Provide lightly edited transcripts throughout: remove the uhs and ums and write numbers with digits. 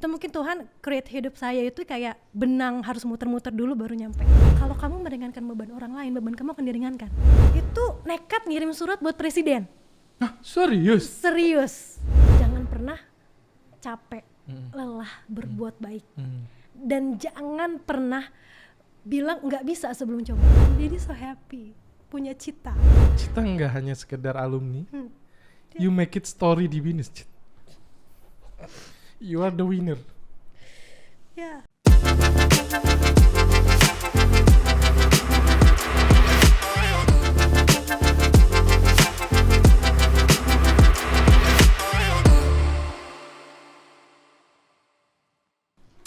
Itu mungkin Tuhan create hidup saya itu kayak benang harus muter-muter dulu baru nyampe. Kalau kamu meringankan beban orang lain, beban kamu akan diringankan. Itu nekat ngirim surat buat presiden. Hah, serius? Serius. Jangan pernah capek, lelah berbuat baik. Dan jangan pernah bilang nggak bisa sebelum coba. Jadi so happy, punya cita. Cita nggak hanya sekedar alumni. You make it story di BINUS, Cita. You are the winner. Ya.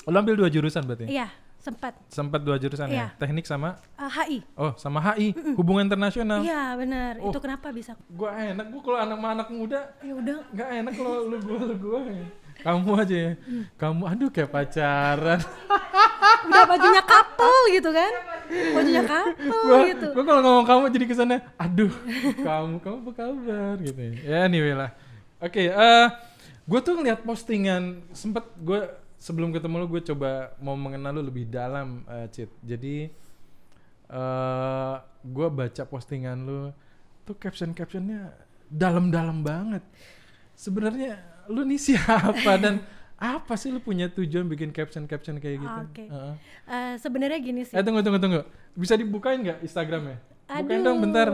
Lo ambil 2 jurusan berarti? Iya, sempat. Sempat 2 jurusan Iya. ya? Teknik sama? HI. Oh, sama HI, hubungan internasional. Iya, benar. Oh. Itu kenapa bisa? Gua kalau anak muda Ya udah. nggak enak kalau lu gua. Kamu aja ya. Kamu aduh kayak pacaran. Udah bajunya couple gitu kan? Bajunya couple gitu. Gua kalau ngomong kamu jadi kesannya aduh, kamu apa kabar gitu ya. Ya anyway lah. Oke, gua tuh ngeliat postingan gue sebelum ketemu lu gue coba mau mengenal lu lebih dalam, Cit. Jadi gue baca postingan lu tuh captionnya dalam-dalam banget. Sebenarnya lu nih siapa dan apa sih lu punya tujuan bikin caption kayak gitu? Oke. Sebenarnya gini sih. Tunggu. Bisa dibukain nggak Instagramnya? Bukain Aduh. dong bentar.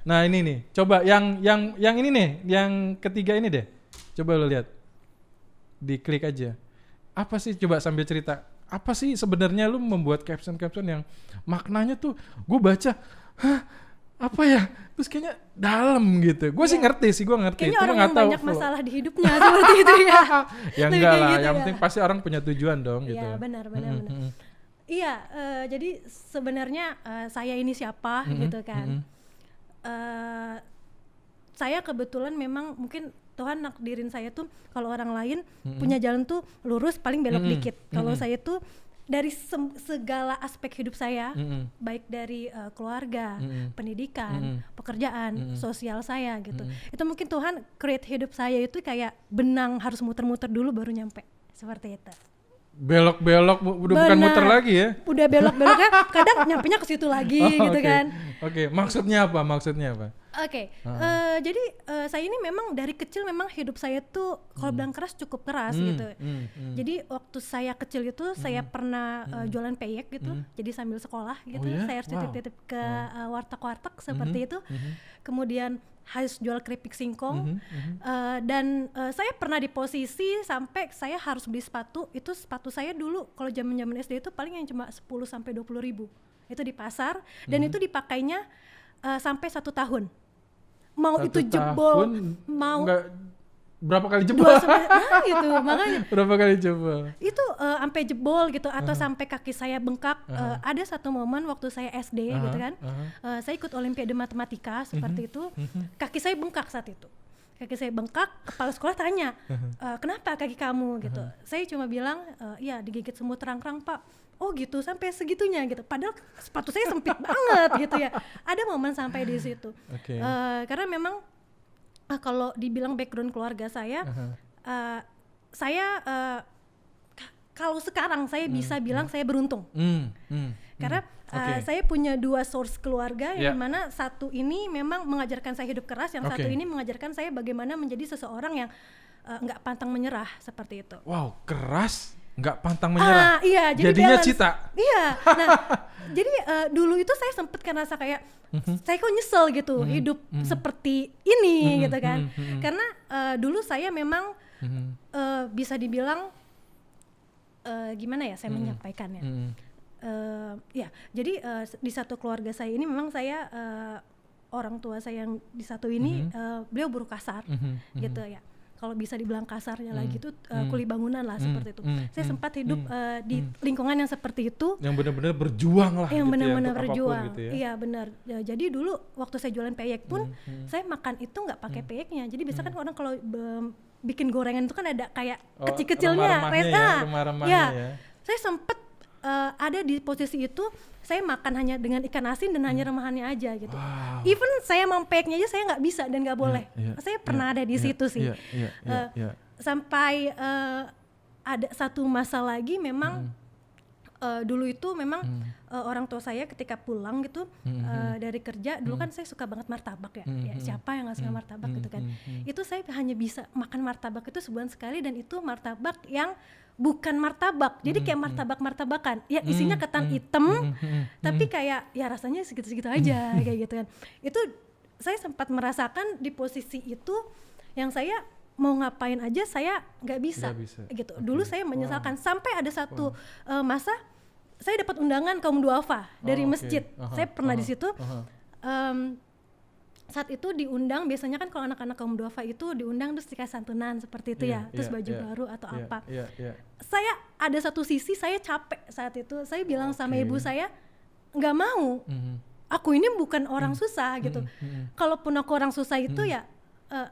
Nah ini nih, coba yang ini nih, yang ketiga ini deh. Coba lu lihat. Diklik aja. Apa sih, coba sambil cerita, apa sih sebenarnya lu membuat caption yang maknanya tuh gue baca, hah apa ya, terus kayaknya dalam gitu. Gue sih ngerti. Kayaknya cuma orang nggak yang tahu banyak masalah di hidupnya seperti itu ya. Ya enggak lah, gitu yang ya. penting pasti orang punya tujuan dong gitu. Iya benar. Iya, jadi sebenarnya saya ini siapa gitu kan. Saya kebetulan memang mungkin Tuhan nakdirin saya tuh kalau orang lain punya jalan tuh lurus paling belok dikit. Kalau saya tuh dari segala aspek hidup saya, baik dari keluarga, pendidikan, pekerjaan, sosial saya gitu. Itu mungkin Tuhan create hidup saya itu kayak benang harus muter-muter dulu baru nyampe. Seperti itu. Belok-belok udah bukan muter lagi ya. Udah belok-beloknya kadang nyampenya ke situ lagi gitu okay. kan. Oke, maksudnya apa? Oke. Jadi saya ini memang dari kecil memang hidup saya tuh kalau bilang keras cukup keras gitu. Jadi waktu saya kecil itu saya pernah jualan peyek gitu. Jadi sambil sekolah gitu, saya harus titip-titip ke warteg-warteg seperti itu. Kemudian harus jual keripik singkong. Dan saya pernah di posisi sampai saya harus beli sepatu. Itu sepatu saya dulu kalau zaman-zaman SD itu paling yang cuma 10 sampai 20 ribu. Itu di pasar dan itu dipakainya sampai 1 tahun. Mau 1 itu jebol, tahun, mau berapa kali jebol? gitu makanya. Berapa kali jebol? Itu sampai jebol gitu atau sampai kaki saya bengkak. Ada satu momen waktu saya SD gitu kan. Saya ikut Olimpiade Matematika seperti itu. Kaki saya bengkak saat itu. Kaki saya bengkak, kepala sekolah tanya, kenapa kaki kamu gitu. Saya cuma bilang, ya digigit semut rangkrang Pak. Oh gitu, sampai segitunya gitu. Padahal sepatu saya sempit banget gitu ya. Ada momen sampai di situ. Karena memang kalau dibilang background keluarga saya, saya kalau sekarang saya bisa bilang saya beruntung. Karena saya punya 2 source keluarga yang mana satu ini memang mengajarkan saya hidup keras, yang satu ini mengajarkan saya bagaimana menjadi seseorang yang nggak pantang menyerah seperti itu. Wow, keras, nggak pantang menyerah. Iya, jadi jadinya balance. Cita. Iya. Nah, jadi dulu itu saya sempat kan rasa kayak saya kok nyesel gitu hidup seperti ini gitu kan. Karena dulu saya memang bisa dibilang gimana ya saya menyampaikannya. Ya, jadi di satu keluarga saya ini memang saya orang tua saya yang di satu ini beliau buruh kasar gitu ya. Kalau bisa dibilang kasarnya lagi itu kuli bangunan lah seperti itu. Saya sempat hidup di lingkungan yang seperti itu. Yang benar-benar berjuang lah. Yang gitu benar-benar ya, berjuang. gitu ya. Iya benar. Ya, jadi dulu waktu saya jualan peyek pun saya makan itu nggak pakai peyeknya. Jadi biasa kan orang kalau bikin gorengan itu kan ada kayak kecil-kecilnya, remah-remahnya ya. Saya sempat ada di posisi itu. Saya makan hanya dengan ikan asin dan hanya remahannya aja gitu. Wow. Even saya mempeknya aja saya nggak bisa dan nggak boleh. Saya pernah ada di situ sih. Sampai ada satu masa lagi memang dulu itu memang orang tua saya ketika pulang gitu dari kerja, dulu kan saya suka banget martabak ya, siapa yang gak suka martabak gitu kan. Itu saya hanya bisa makan martabak itu sebulan sekali, dan itu martabak yang bukan martabak, jadi kayak martabak-martabakan ya, isinya ketan hitam tapi kayak ya rasanya segitu-segitu aja kayak gitu kan. Itu saya sempat merasakan di posisi itu yang saya mau ngapain aja saya nggak bisa gitu. Dulu saya menyesalkan sampai ada satu masa saya dapat undangan kaum duafa dari masjid. Saya pernah di situ. Saat itu diundang, biasanya kan kalau anak-anak kaum duafa itu diundang terus dikasih santunan seperti itu ya, terus baju baru atau apa. Saya ada satu sisi saya capek saat itu. Saya bilang sama ibu saya, nggak mau. Aku ini bukan orang susah gitu. Kalaupun aku orang susah itu ya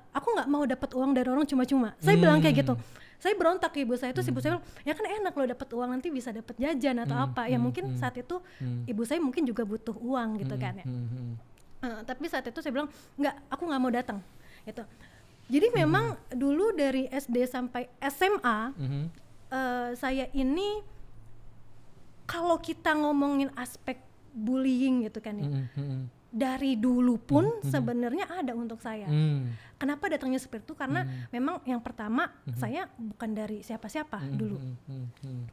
aku nggak mau dapat uang dari orang cuma-cuma. Saya bilang kayak gitu. Saya berontak ke ibu saya, itu ibu saya bilang, ya kan enak lo dapat uang nanti bisa dapat jajan atau apa. Ya mungkin saat itu ibu saya mungkin juga butuh uang gitu kan ya. Tapi saat itu saya bilang, nggak, aku nggak mau datang gitu. Jadi memang dulu dari SD sampai SMA saya ini, kalau kita ngomongin aspek bullying gitu kan ya, dari dulu pun sebenarnya ada untuk saya. Kenapa datangnya seperti itu? Karena memang yang pertama saya bukan dari siapa-siapa dulu.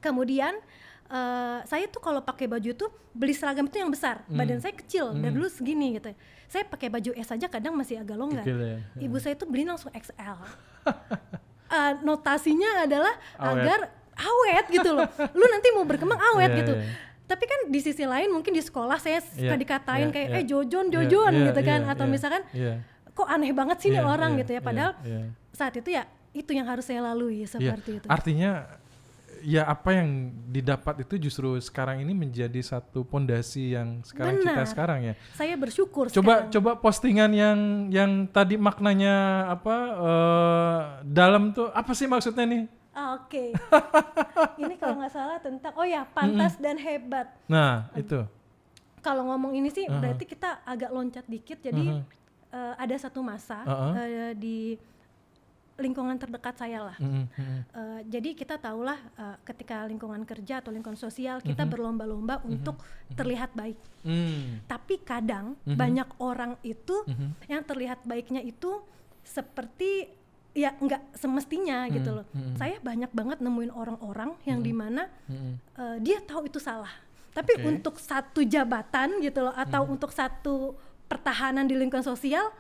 Kemudian saya tuh kalau pakai baju tuh beli seragam itu yang besar. Badan saya kecil dari dulu segini gitu. Saya pakai baju S aja kadang masih agak longgar. Ibu saya tuh beli langsung XL. Notasinya adalah agar awet gitu loh. Lu nanti mau berkembang awet gitu. Tapi kan di sisi lain mungkin di sekolah saya suka dikatain kayak Jojon gitu kan, atau misalkan kok aneh banget sih nih orang gitu ya, padahal saat itu ya itu yang harus saya lalui seperti itu. Artinya ya apa yang didapat itu justru sekarang ini menjadi satu pondasi yang sekarang kita sekarang ya. Saya bersyukur. Coba postingan yang tadi maknanya apa dalam tuh apa sih maksudnya nih? Oke. Ini kalau nggak salah tentang pantas dan hebat. Nah, itu. Kalau ngomong ini sih berarti kita agak loncat dikit. Jadi ada satu masa di lingkungan terdekat saya lah. Jadi kita tahulah ketika lingkungan kerja atau lingkungan sosial kita berlomba-lomba untuk terlihat baik. Tapi kadang banyak orang itu yang terlihat baiknya itu seperti ya nggak semestinya gitu loh. Saya banyak banget nemuin orang-orang yang dimana dia tahu itu salah, tapi untuk satu jabatan gitu loh, atau untuk satu pertahanan di lingkungan sosial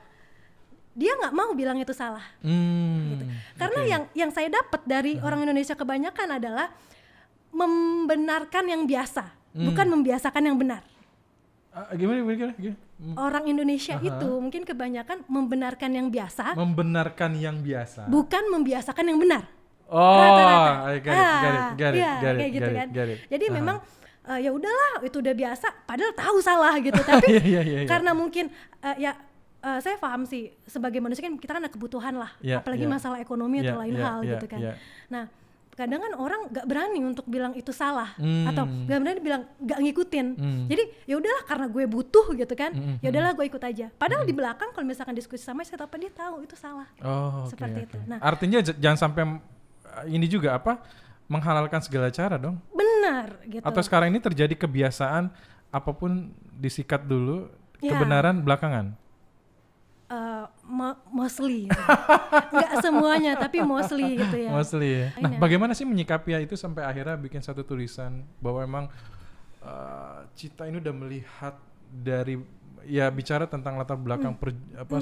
dia nggak mau bilang itu salah gitu. Karena yang saya dapat dari orang Indonesia kebanyakan adalah membenarkan yang biasa, bukan membiasakan yang benar. Gimana? Orang Indonesia itu mungkin kebanyakan membenarkan yang biasa, bukan membiasakan yang benar. Rata-rata. Got it, gitu kan. Jadi memang ya udahlah itu udah biasa, padahal tahu salah gitu. Tapi karena mungkin saya paham sih sebagai manusia kan kita kan ada kebutuhan lah, apalagi masalah ekonomi atau lain hal gitu kan. Nah kadang kan orang nggak berani untuk bilang itu salah atau nggak berani bilang nggak ngikutin. Jadi ya udahlah karena gue butuh gitu kan, ya udahlah gue ikut aja. Padahal di belakang kalau misalkan diskusi sama saya tahu dia tahu itu salah. Seperti itu. Nah, artinya jangan sampai ini juga apa menghalalkan segala cara dong. Benar gitu. Atau sekarang ini terjadi kebiasaan apapun disikat dulu, kebenaran belakangan. Mostly nggak semuanya tapi mostly gitu ya. Mostly ya. Nah bagaimana sih menyikapi itu sampai akhirnya bikin satu tulisan bahwa emang Cita ini udah melihat dari ya bicara tentang latar belakang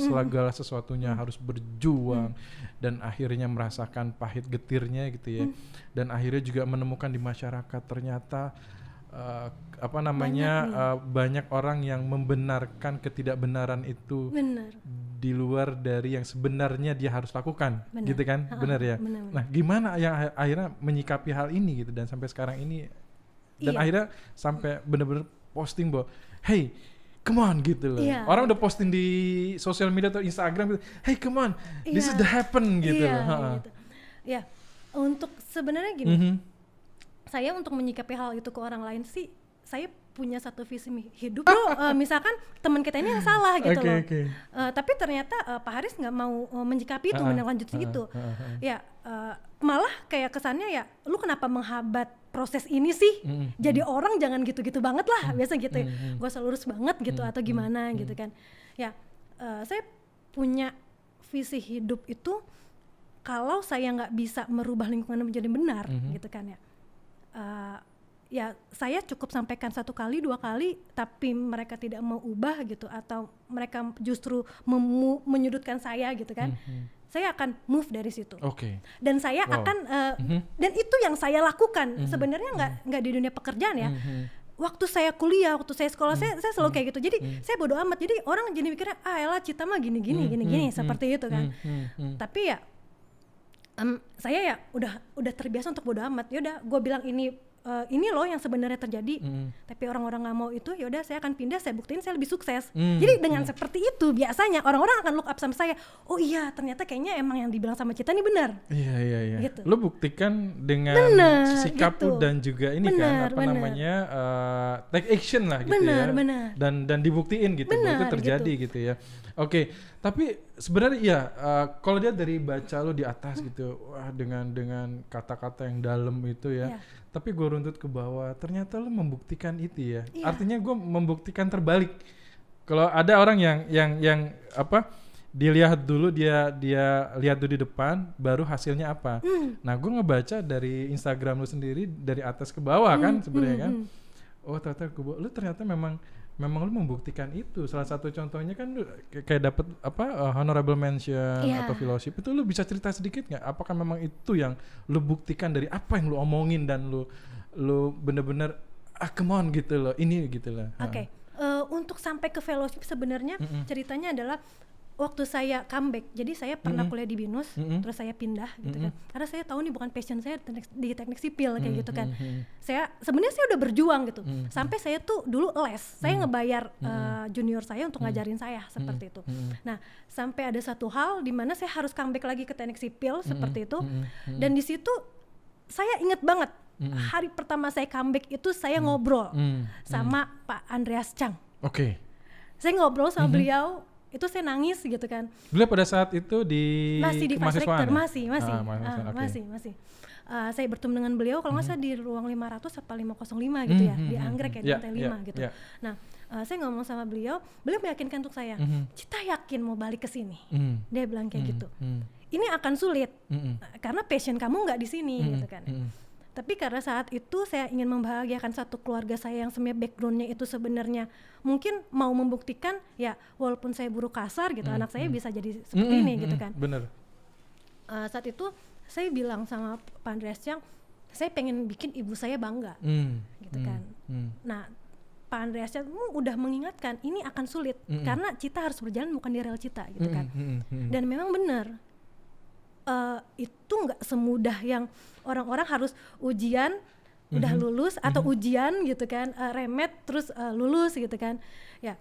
segala sesuatunya harus berjuang dan akhirnya merasakan pahit getirnya gitu ya. Dan akhirnya juga menemukan di masyarakat ternyata banyak orang yang membenarkan ketidakbenaran itu di luar dari yang sebenarnya dia harus lakukan. Gitu kan? Benar ya. Nah gimana yang akhirnya menyikapi hal ini gitu dan sampai sekarang ini dan akhirnya sampai benar-benar posting bahwa hey come on gitu loh. Orang udah posting di sosial media atau Instagram gitu, hey come on this is the happen gitu loh. Gitu. Ya untuk sebenarnya gini, saya untuk menyikapi hal itu ke orang lain sih, saya punya satu visi hidup loh. Misalkan teman kita ini yang salah gitu loh. Tapi ternyata Pak Haris nggak mau menyikapi itu, menindaklanjuti itu. Ya malah kayak kesannya ya lu kenapa menghambat proses ini sih, jadi orang jangan gitu-gitu banget lah, biasa gitu ya, gak usah lurus banget gitu atau gimana gitu kan ya. Saya punya visi hidup itu, kalau saya nggak bisa merubah lingkungan menjadi benar gitu kan ya, ya saya cukup sampaikan 1 kali 2 kali tapi mereka tidak mau ubah gitu, atau mereka justru menyudutkan saya gitu kan, saya akan move dari situ. Dan saya akan dan itu yang saya lakukan sebenarnya, nggak di dunia pekerjaan ya. Waktu saya kuliah, waktu saya sekolah, saya selalu kayak gitu. Jadi saya bodo amat. Jadi orang jadi mikirnya elah Cita mah gini seperti itu kan. Tapi ya saya ya udah terbiasa untuk bodo amat. Yaudah, gue bilang ini loh yang sebenarnya terjadi, tapi orang-orang nggak mau itu, yaudah saya akan pindah, saya buktiin saya lebih sukses. Jadi dengan seperti itu biasanya orang-orang akan look up sama saya. Oh iya, ternyata kayaknya emang yang dibilang sama Cita ini benar. Iya. Gitu. Lo buktikan dengan sikap gitu. Dan juga ini namanya take action lah gitu bener. Dan dibuktiin gitu, itu terjadi gitu ya. Oke, tapi sebenarnya iya, kalau dia dari baca lo di atas gitu, wah dengan kata-kata yang dalam itu ya. Tapi gue runtut ke bawah, ternyata lo membuktikan itu ya. Artinya gue membuktikan terbalik. Kalau ada orang yang apa, dilihat dulu, dia lihat dulu di depan, baru hasilnya apa. Nah, gue ngebaca dari Instagram lo sendiri dari atas ke bawah kan sebenarnya kan. Oh ternyata lo ternyata memang lu membuktikan itu. Salah satu contohnya kan lu kayak dapat honorable mention atau fellowship. Itu lu bisa cerita sedikit nggak? Apakah memang itu yang lu buktikan dari apa yang lu omongin dan lu bener-bener come on gitu loh, ini gitu loh. Oke. Untuk sampai ke fellowship sebenarnya ceritanya adalah waktu saya comeback. Jadi saya pernah kuliah di BINUS, terus saya pindah gitu kan. Karena saya tahu nih bukan passion saya di teknik sipil kayak gitu kan. Saya sebenarnya udah berjuang gitu. Sampai saya tuh dulu les. Saya ngebayar junior saya untuk ngajarin saya seperti itu. Nah, sampai ada satu hal di mana saya harus comeback lagi ke teknik sipil seperti itu. Dan di situ saya inget banget hari pertama saya comeback itu saya ngobrol sama Pak Andreas Chang. Saya ngobrol sama beliau. Itu saya nangis gitu kan. Beliau pada saat itu masih di Vice Rector, masih. Masih. Saya bertemu dengan beliau kalau nggak salah di ruang 500 atau 505 gitu ya, di Anggrek ya, di lantai 5 gitu. Nah, saya ngomong sama beliau meyakinkan untuk saya, Cita yakin mau balik ke sini? Dia bilang kayak gitu. Ini akan sulit karena passion kamu nggak di sini gitu kan. Tapi karena saat itu saya ingin membahagiakan satu keluarga saya yang sebenarnya backgroundnya itu sebenarnya mungkin mau membuktikan ya walaupun saya buruh kasar gitu, anak saya bisa jadi seperti ini gitu kan. Bener. Saat itu saya bilang sama Pak Andreas Chang, saya pengen bikin ibu saya bangga gitu kan. Nah, Pak Andreas Chang udah mengingatkan ini akan sulit karena Cita harus berjalan bukan di rel Cita gitu kan. Dan memang benar. Itu nggak semudah yang orang-orang harus ujian udah lulus atau ujian gitu kan, remet terus lulus gitu kan ya.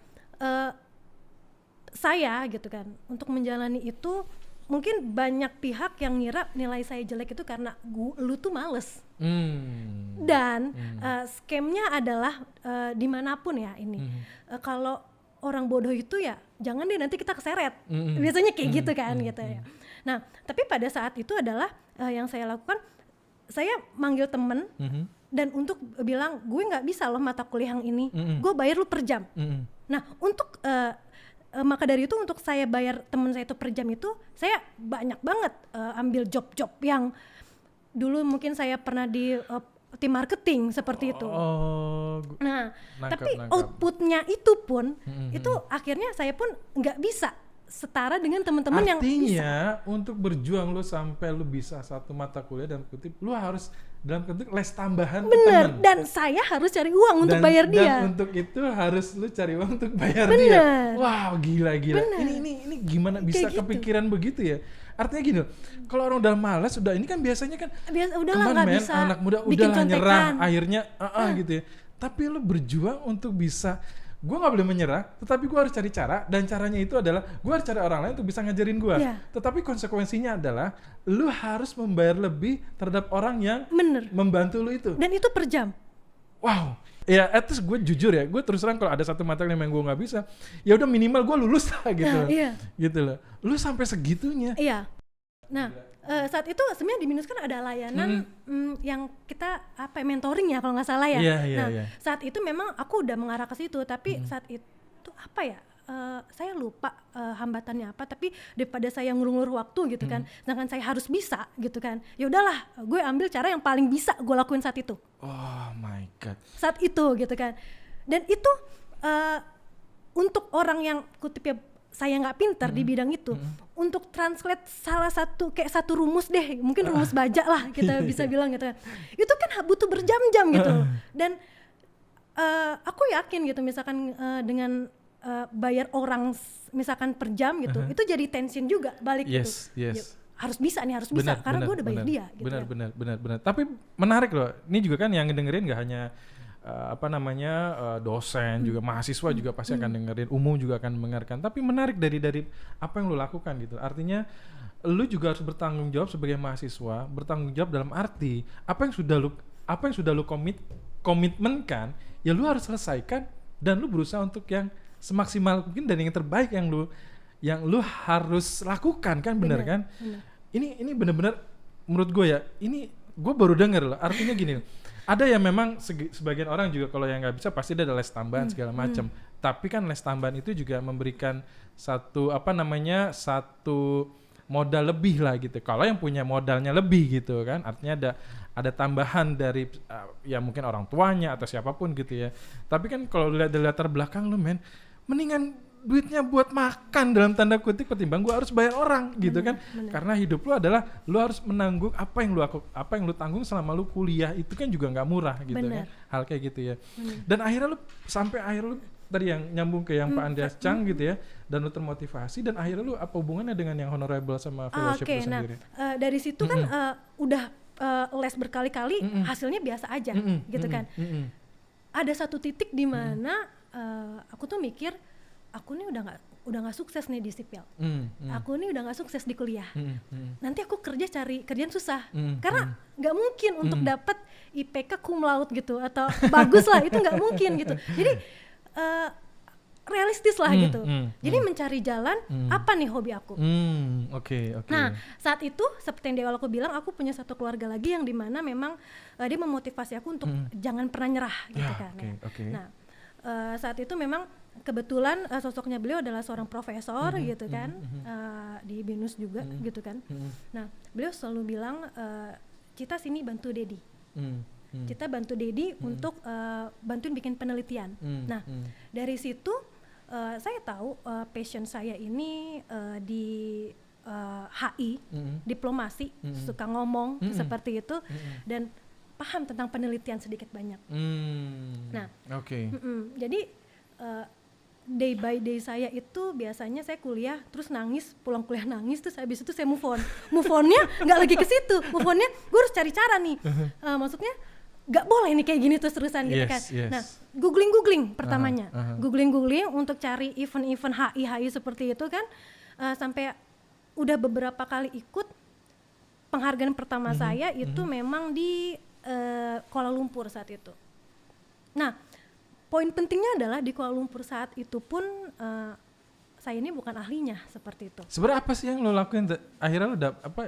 Saya gitu kan untuk menjalani itu mungkin banyak pihak yang ngira nilai saya jelek itu karena lu tuh males. Dan scamnya adalah dimanapun ya ini kalau orang bodoh itu ya jangan deh nanti kita keseret. Biasanya kayak gitu kan gitu ya. Nah, tapi pada saat itu adalah yang saya lakukan, saya manggil temen dan untuk bilang gue nggak bisa loh mata kuliah yang ini, gue bayar lu per jam. Nah, untuk maka dari itu untuk saya bayar temen saya itu per jam itu, saya banyak banget ambil job-job yang dulu mungkin saya pernah di tim marketing seperti itu. Nah, tapi outputnya itu pun itu akhirnya saya pun nggak bisa setara dengan teman-teman yang bisa. Artinya untuk berjuang lu sampai lu bisa satu mata kuliah dalam kutip, lu harus dalam kutip les tambahan. Bener, dan saya harus cari uang untuk bayar dia. Dan untuk itu harus lu cari uang untuk bayar dia. Wow, gila. Ini gimana bisa kayak kepikiran gitu. Begitu ya? Artinya gini, kalau orang udah malas, udah ini kan biasanya kan udahlah nggak bisa anak muda udahlah nyerah akhirnya gitu ya. Tapi lu berjuang untuk bisa, gue gak boleh menyerah, tetapi gue harus cari cara, dan caranya itu adalah gue harus cari orang lain untuk bisa ngajarin gue. Tetapi konsekuensinya adalah lu harus membayar lebih terhadap orang yang membantu lu itu. Dan itu per jam. Wow. Ya, at least gue jujur ya, gue terus terang kalau ada satu mata kuliah yang gue nggak bisa, ya udah minimal gue lulus lah gitu. Gitu loh. Lu sampai segitunya. Iya. Nah, saat itu sebenarnya di Binus kan ada layanan yang kita mentoring ya kalau nggak salah ya. Saat itu memang aku udah mengarah ke situ, tapi saat itu apa ya? Saya lupa hambatannya apa, tapi daripada saya ngulur-ngulur waktu gitu kan, sedangkan saya harus bisa gitu kan, ya udahlah gue ambil cara yang paling bisa gue lakuin saat itu. Oh my god. Saat itu gitu kan, dan itu untuk orang yang kutip ya saya nggak pintar di bidang itu, untuk translate salah satu kayak satu rumus deh, mungkin rumus bajak lah kita bisa bilang gitu kan, itu kan butuh berjam-jam gitu. Dan aku yakin gitu misalkan dengan bayar orang misalkan per jam gitu, itu jadi tension juga balik gitu. Ya, harus bisa karena gue udah bayar dia gitu. Benar. Tapi menarik loh, ini juga kan yang dengerin gak hanya dosen, juga mahasiswa juga pasti akan dengerin, umum juga akan mendengarkan. Tapi menarik dari apa yang lu lakukan gitu. Artinya lu juga harus bertanggung jawab sebagai mahasiswa, bertanggung jawab dalam arti apa yang sudah lu komitmenkan, ya lu harus selesaikan, dan lu berusaha untuk yang semaksimal mungkin dan yang terbaik yang lu harus lakukan kan, bener kan? Ini benar-benar menurut gue ya, ini gue baru denger loh. Artinya gini, ada yang memang sebagian orang juga kalau yang nggak bisa pasti ada les tambahan segala macam. Tapi kan les tambahan itu juga memberikan satu modal lebih lah gitu. Kalau yang punya modalnya lebih gitu kan, artinya ada tambahan dari ya mungkin orang tuanya atau siapapun gitu ya. Tapi kan kalau lihat dari latar belakang lu mendingan duitnya buat makan dalam tanda kutip ketimbang gua harus bayar orang gitu kan. Karena hidup lu adalah lu harus menanggung apa yang lu tanggung selama lu kuliah, itu kan juga nggak murah gitu kan. Hal kayak gitu ya. Dan akhirnya lu sampai akhir lu tadi yang nyambung ke yang Pak Andreas Chang gitu ya, dan lu termotivasi, dan akhirnya lu apa hubungannya dengan yang honorable sama fellowship lu sendiri? Dari situ kan udah les berkali-kali, hasilnya biasa aja gitu kan. Ada satu titik di mana aku tuh mikir, aku nih udah nggak sukses nih di sipil, aku nih udah nggak sukses di kuliah, nanti aku cari kerjaan susah, karena nggak mungkin untuk dapat IPK cum laude gitu atau bagus lah, itu nggak mungkin gitu. Jadi realistis lah gitu. Jadi mencari jalan, apa nih hobi aku. Okay. Nah saat itu seperti yang di awal aku bilang, aku punya satu keluarga lagi yang dimana memang dia memotivasi aku untuk jangan pernah nyerah gitu kan. Nah saat itu memang kebetulan sosoknya beliau adalah seorang profesor gitu kan, di Binus juga gitu kan. Nah beliau selalu bilang, Cita sini bantu Dedi, Cita bantu Dedi untuk bantuin bikin penelitian. Nah dari situ saya tahu passion saya ini di HI, diplomasi, suka ngomong seperti itu, dan paham tentang penelitian sedikit banyak. Nah, jadi day by day saya itu biasanya saya kuliah terus nangis, pulang kuliah nangis, terus habis itu saya move onnya nggak lagi ke situ, move onnya gue harus cari cara nih, maksudnya nggak boleh nih kayak gini terus-terusan gitu kan. Nah, googling pertamanya, googling untuk cari event HI seperti itu kan, sampai udah beberapa kali ikut. Penghargaan pertama saya itu memang di Kuala Lumpur saat itu. Nah, poin pentingnya adalah di Kuala Lumpur saat itu pun saya ini bukan ahlinya seperti itu. Sebenarnya apa sih yang lo lakuin akhirnya lo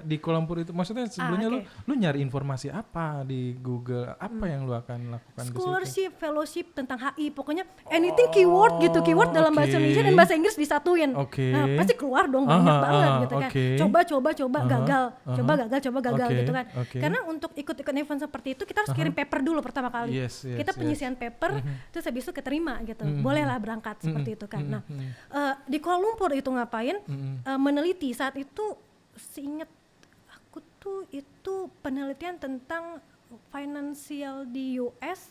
di Kuala Lumpur itu? Maksudnya sebelumnya lo nyari informasi apa di Google? Apa yang lo akan lakukan? Scholarship, fellowship tentang HI, pokoknya anything keyword gitu, keyword dalam bahasa Indonesia dan bahasa Inggris disatuin. Nah, pasti keluar dong banyak banget gitu kan. Coba gagal gitu kan. Karena untuk ikut event seperti itu kita harus kirim paper dulu pertama kali. Kita penyisian paper, terus habis itu keterima gitu. Bolehlah berangkat seperti itu kan. Nah, di Kuala Lumpur itu ngapain? Meneliti saat itu, seingat aku tuh itu penelitian tentang financial di US,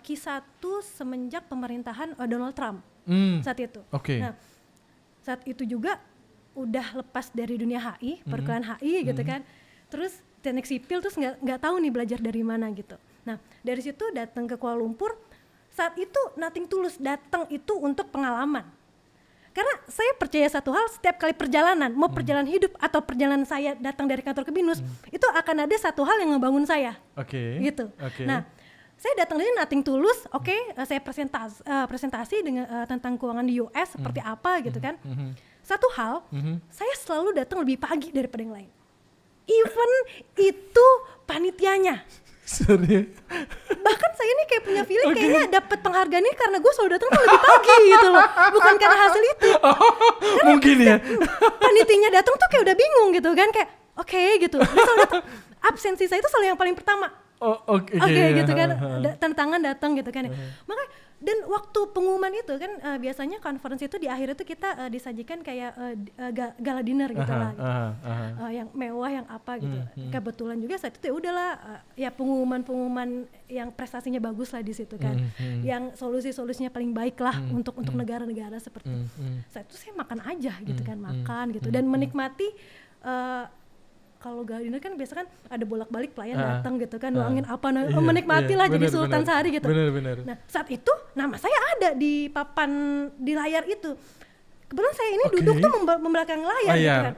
Q1 semenjak pemerintahan Donald Trump saat itu. Nah, saat itu juga udah lepas dari dunia HI, perkuliahan HI gitu kan. Terus teknik sipil, terus nggak tahu nih belajar dari mana gitu. Nah, dari situ datang ke Kuala Lumpur. Saat itu nothing tulus, datang itu untuk pengalaman. Karena saya percaya satu hal, setiap kali perjalanan, mau perjalanan hidup atau perjalanan saya datang dari kantor ke Binus, itu akan ada satu hal yang ngebangun saya. Gitu. Nah, saya datang dari nothing tulus, saya presentasi dengan tentang keuangan di US seperti apa gitu kan. Satu hal, saya selalu datang lebih pagi daripada yang lain. even itu panitianya. Serius? Bahkan saya ini kayak punya feeling kayaknya dapat penghargaan ini karena gue selalu datang tuh lebih pagi gitu loh, bukan karena hasil itu. Karena mungkin ya. Panitianya datang tuh kayak udah bingung gitu kan, kayak oke gitu. Dia selalu datang. Absensi saya itu selalu yang paling pertama. Oke, Gitu kan, tanda tangan datang gitu kan. Makanya dan waktu pengumuman itu kan biasanya conference itu di akhir itu kita disajikan kayak gala dinner gitu lah gitu. Yang mewah yang apa gitu. Kebetulan juga saat itu ya udahlah ya pengumuman yang prestasinya bagus lah di situ kan. Yang solusinya paling baik lah untuk negara-negara seperti itu. Saat itu saya makan aja gitu kan, makan gitu dan menikmati kalau gala dinner kan biasa kan ada bolak-balik pelayan datang gitu kan, doangin apa, menikmati lah jadi Sultan Sari gitu. Bener. Nah saat itu nama saya ada di papan di layar itu. Kebetulan saya ini duduk tuh membelakang layar gitu kan.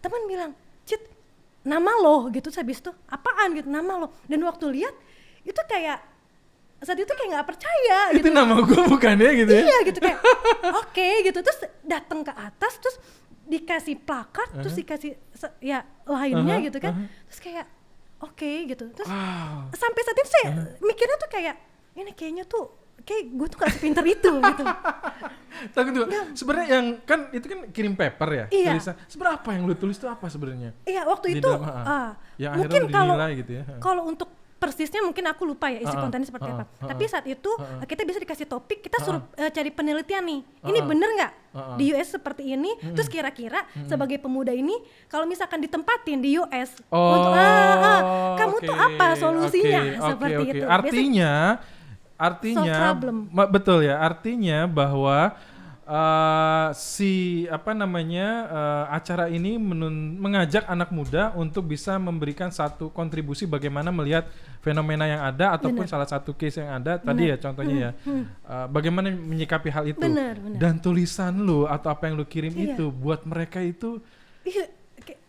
Teman bilang, Cit, nama lo gitu. Habis itu apaan gitu, nama lo. Dan waktu lihat itu kayak saat itu kayak nggak percaya gitu. Itu nama gue bukan ya gitu ya? Iya gitu kayak oke gitu. Terus datang ke atas terus dikasih plakat, terus dikasih ya lainnya gitu kan, terus kayak oke gitu, terus sampai saat itu saya mikirnya tuh kayak ini kayaknya tuh kayak gue tuh gak sepinter itu gitu. Tapi tuh sebenarnya yang kan itu kan kirim paper ya, tulisan. Sebenarnya apa yang lu tulis tuh apa sebenarnya? Iya waktu itu mungkin kalau gitu ya. Kalau untuk persisnya mungkin aku lupa ya isi kontennya seperti apa. Tapi saat itu kita bisa dikasih topik, kita suruh cari penelitian nih. Ini bener nggak di US seperti ini? Terus kira-kira sebagai pemuda ini kalau misalkan ditempatin di US, untuk kamu tuh apa solusinya seperti itu? Artinya betul ya. Artinya bahwa acara ini mengajak anak muda untuk bisa memberikan satu kontribusi bagaimana melihat fenomena yang ada ataupun salah satu case yang ada tadi ya contohnya bagaimana menyikapi hal itu. Dan tulisan lu atau apa yang lu kirim itu buat mereka itu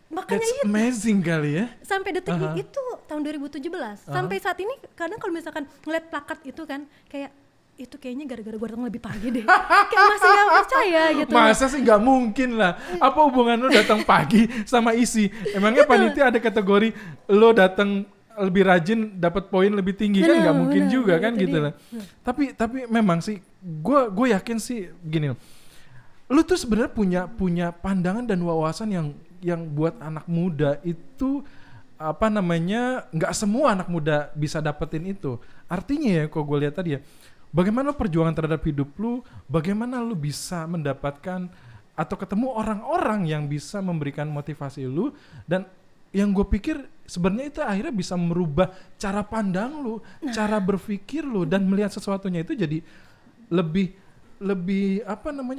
makanya that's amazing kali ya. Sampai detik itu tahun 2017 sampai saat ini kadang kalau misalkan ngeliat plakat itu kan kayak itu kayaknya gara-gara gue datang lebih pagi deh. Kayak masih gak percaya gitu. Masa sih gak mungkin lah. Apa hubungan lo datang pagi sama isi? Emangnya panitia ada kategori lo datang lebih rajin dapat poin lebih tinggi kan gak mungkin juga kan gitu lah. Tapi memang sih gue yakin sih gini. Lo tuh sebenarnya punya pandangan dan wawasan yang buat anak muda itu nggak semua anak muda bisa dapetin itu. Artinya ya kalau gue lihat tadi ya, bagaimana perjuangan terhadap hidup lu, bagaimana lu bisa mendapatkan atau ketemu orang-orang yang bisa memberikan motivasi lu, dan yang gue pikir sebenarnya itu akhirnya bisa merubah cara pandang lu, cara berpikir lu, dan melihat sesuatunya itu jadi lebih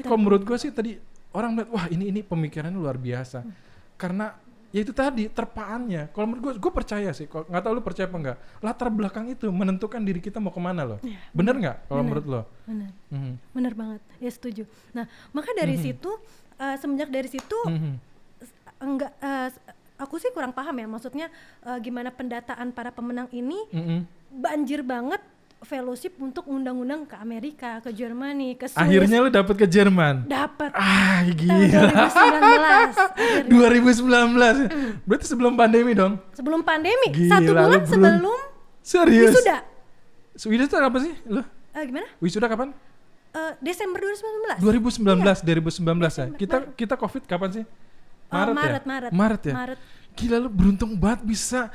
kalau menurut gue sih tadi orang melihat wah ini pemikirannya luar biasa karena ya itu tadi terpaannya. Kalau menurut gue percaya sih, nggak tahu lu percaya apa enggak, latar belakang itu menentukan diri kita mau kemana loh. Ya, bener nggak kalau menurut lo? Bener banget, ya setuju. Nah maka dari situ semenjak dari situ aku sih kurang paham ya, maksudnya gimana pendataan para pemenang ini banjir banget fellowship untuk undang-undang ke Amerika, ke Jermani, ke Swiss. Akhirnya lu dapet ke Jerman? Dapet. Gila. 2019. Berarti sebelum pandemi dong? Sebelum pandemi. Gila, 1 bulan sebelum serius? wisuda. Wisuda apa sih lu? Gimana? Wisuda kapan? Desember 2019. 2019 ya. Kita COVID kapan sih? Maret ya? Maret. Gila lu beruntung banget bisa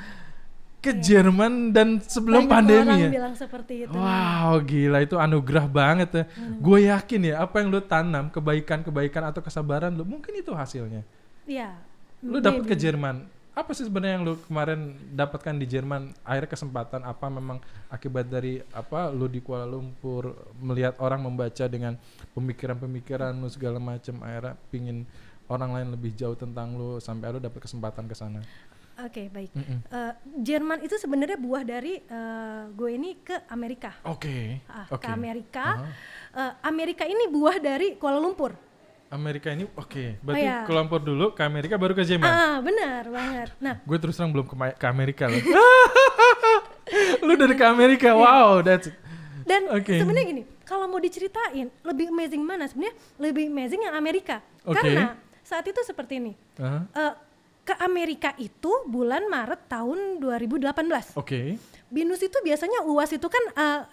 ke Jerman dan sebelum pandemi ya. Banyak orang bilang seperti itu. Wow, gila itu anugerah banget ya. Gue yakin ya apa yang lu tanam, kebaikan atau kesabaran lu, mungkin itu hasilnya. Iya. Lu dapat ke Jerman. Apa sih sebenarnya yang lu kemarin dapatkan di Jerman? Akhirnya kesempatan apa memang akibat dari apa lu di Kuala Lumpur melihat orang membaca dengan pemikiran-pemikiran lu segala macam, akhirnya pingin orang lain lebih jauh tentang lu sampai lu dapat kesempatan ke sana. Oke, baik. Jerman itu sebenarnya buah dari gue ini ke Amerika. Ke Amerika. Amerika ini buah dari Kuala Lumpur. Amerika ini berarti Kuala Lumpur dulu, ke Amerika baru ke Jerman. Benar banget. Nah, gue terus terang belum ke Amerika loh. Lu dari ke Amerika, wow, that's it. Dan sebenarnya gini, kalau mau diceritain lebih amazing mana? Sebenarnya lebih amazing yang Amerika. Karena saat itu seperti ini. ke Amerika itu bulan Maret tahun 2018. Oke. BINUS itu biasanya UAS itu kan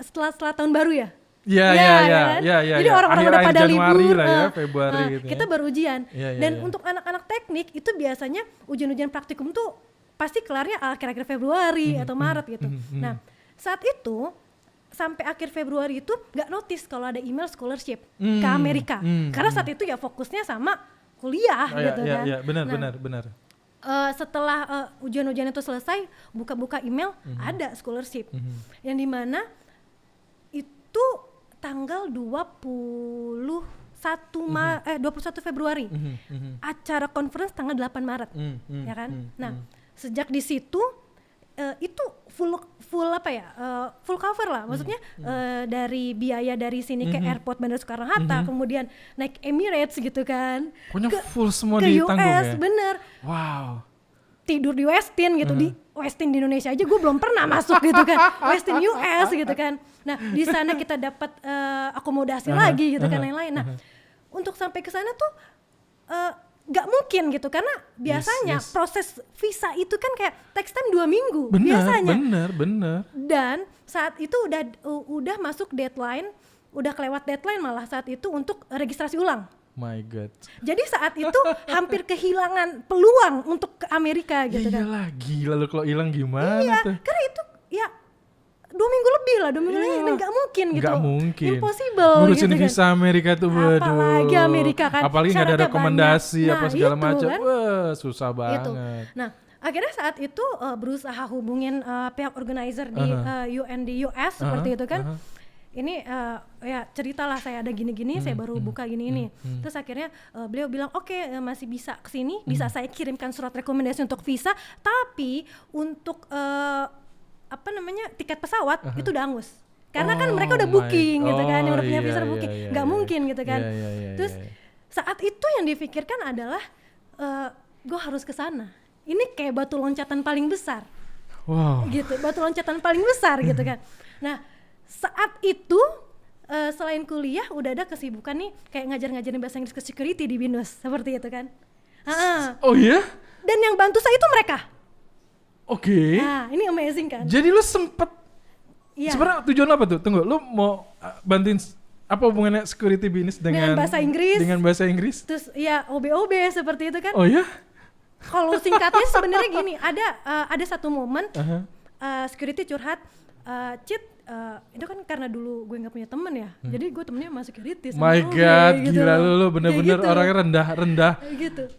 setelah tahun baru ya. Iya. Jadi orang-orang udah pada Januari libur, lah ya, Februari gitu. kita baru ujian. Dan Iya. untuk anak-anak teknik itu biasanya ujian-ujian praktikum tuh pasti kelarnya akhir-akhir Februari atau Maret gitu. Nah, saat itu sampai akhir Februari itu nggak notice kalau ada email scholarship ke Amerika. Karena saat itu ya fokusnya sama kuliah gitu kan. Iya, benar. Setelah ujian-ujian itu selesai, buka-buka email ada scholarship. Yang dimana itu tanggal 21 Februari. Acara conference tanggal 8 Maret. Ya kan? Nah, sejak di situ itu full apa ya? Full cover lah. Maksudnya dari biaya dari sini ke airport Bandara Soekarno-Hatta, kemudian naik Emirates gitu kan. Pokoknya full semua ke ditanggung US, ya. bener. Wow. Tidur di Westin gitu, di Westin di Indonesia aja gue belum pernah masuk gitu kan, Westin US gitu kan. Nah di sana kita dapat akomodasi lagi gitu kan, lain-lain. Nah untuk sampai ke sana tuh nggak mungkin gitu, karena biasanya proses visa itu kan kayak text time 2 minggu biasanya. Bener. Dan saat itu udah masuk deadline, udah kelewat deadline malah saat itu untuk registrasi ulang. My God. Jadi saat itu hampir kehilangan peluang untuk ke Amerika gitu kan. Iyalah, gila lu kalau hilang gimana tuh? Karena itu ya 2 minggu lebih lah, 2 minggu lebih, nggak mungkin gitu. Nggak mungkin. Impossible ngurusin gitu visa kan. Amerika tuh, waduh. Apalagi Amerika kan. Apalagi nggak ada syaratnya rekomendasi banyak. apa Nah, segala itu macam. kan. Wah, susah banget. Gitu. Nah, akhirnya saat itu berusaha hubungin pihak organizer di UN di US seperti itu kan. Ini ya ceritalah saya ada gini-gini, saya baru buka gini ini. Terus akhirnya beliau bilang oke, masih bisa kesini, bisa saya kirimkan surat rekomendasi untuk visa, tapi untuk tiket pesawat itu udah angus. Karena kan mereka udah booking gitu kan, yang udah punya visa booking, nggak mungkin gitu kan. Terus saat itu yang difikirkan adalah gue harus ke sana. Ini kayak batu loncatan paling besar. Wow. Gitu, batu loncatan paling besar gitu kan. Nah, saat itu selain kuliah udah ada kesibukan nih kayak ngajar-ngajarin bahasa Inggris ke security di BINUS seperti itu kan. Oh iya? Dan yang bantu saya itu mereka. Oke. Nah, ini amazing kan. Jadi lu sempet Iya. sebenarnya tujuan apa tuh? Tunggu, lu mau bantuin apa hubungannya security BINUS dengan bahasa Inggris? Dengan bahasa Inggris? Terus ya OB-OB seperti itu kan. Oh ya? Kalau singkatnya sebenarnya gini, ada satu momen security curhat, Cit, itu kan karena dulu gue nggak punya temen ya, jadi gue temennya sama security. My God, gila lu bener-bener gitu. Orangnya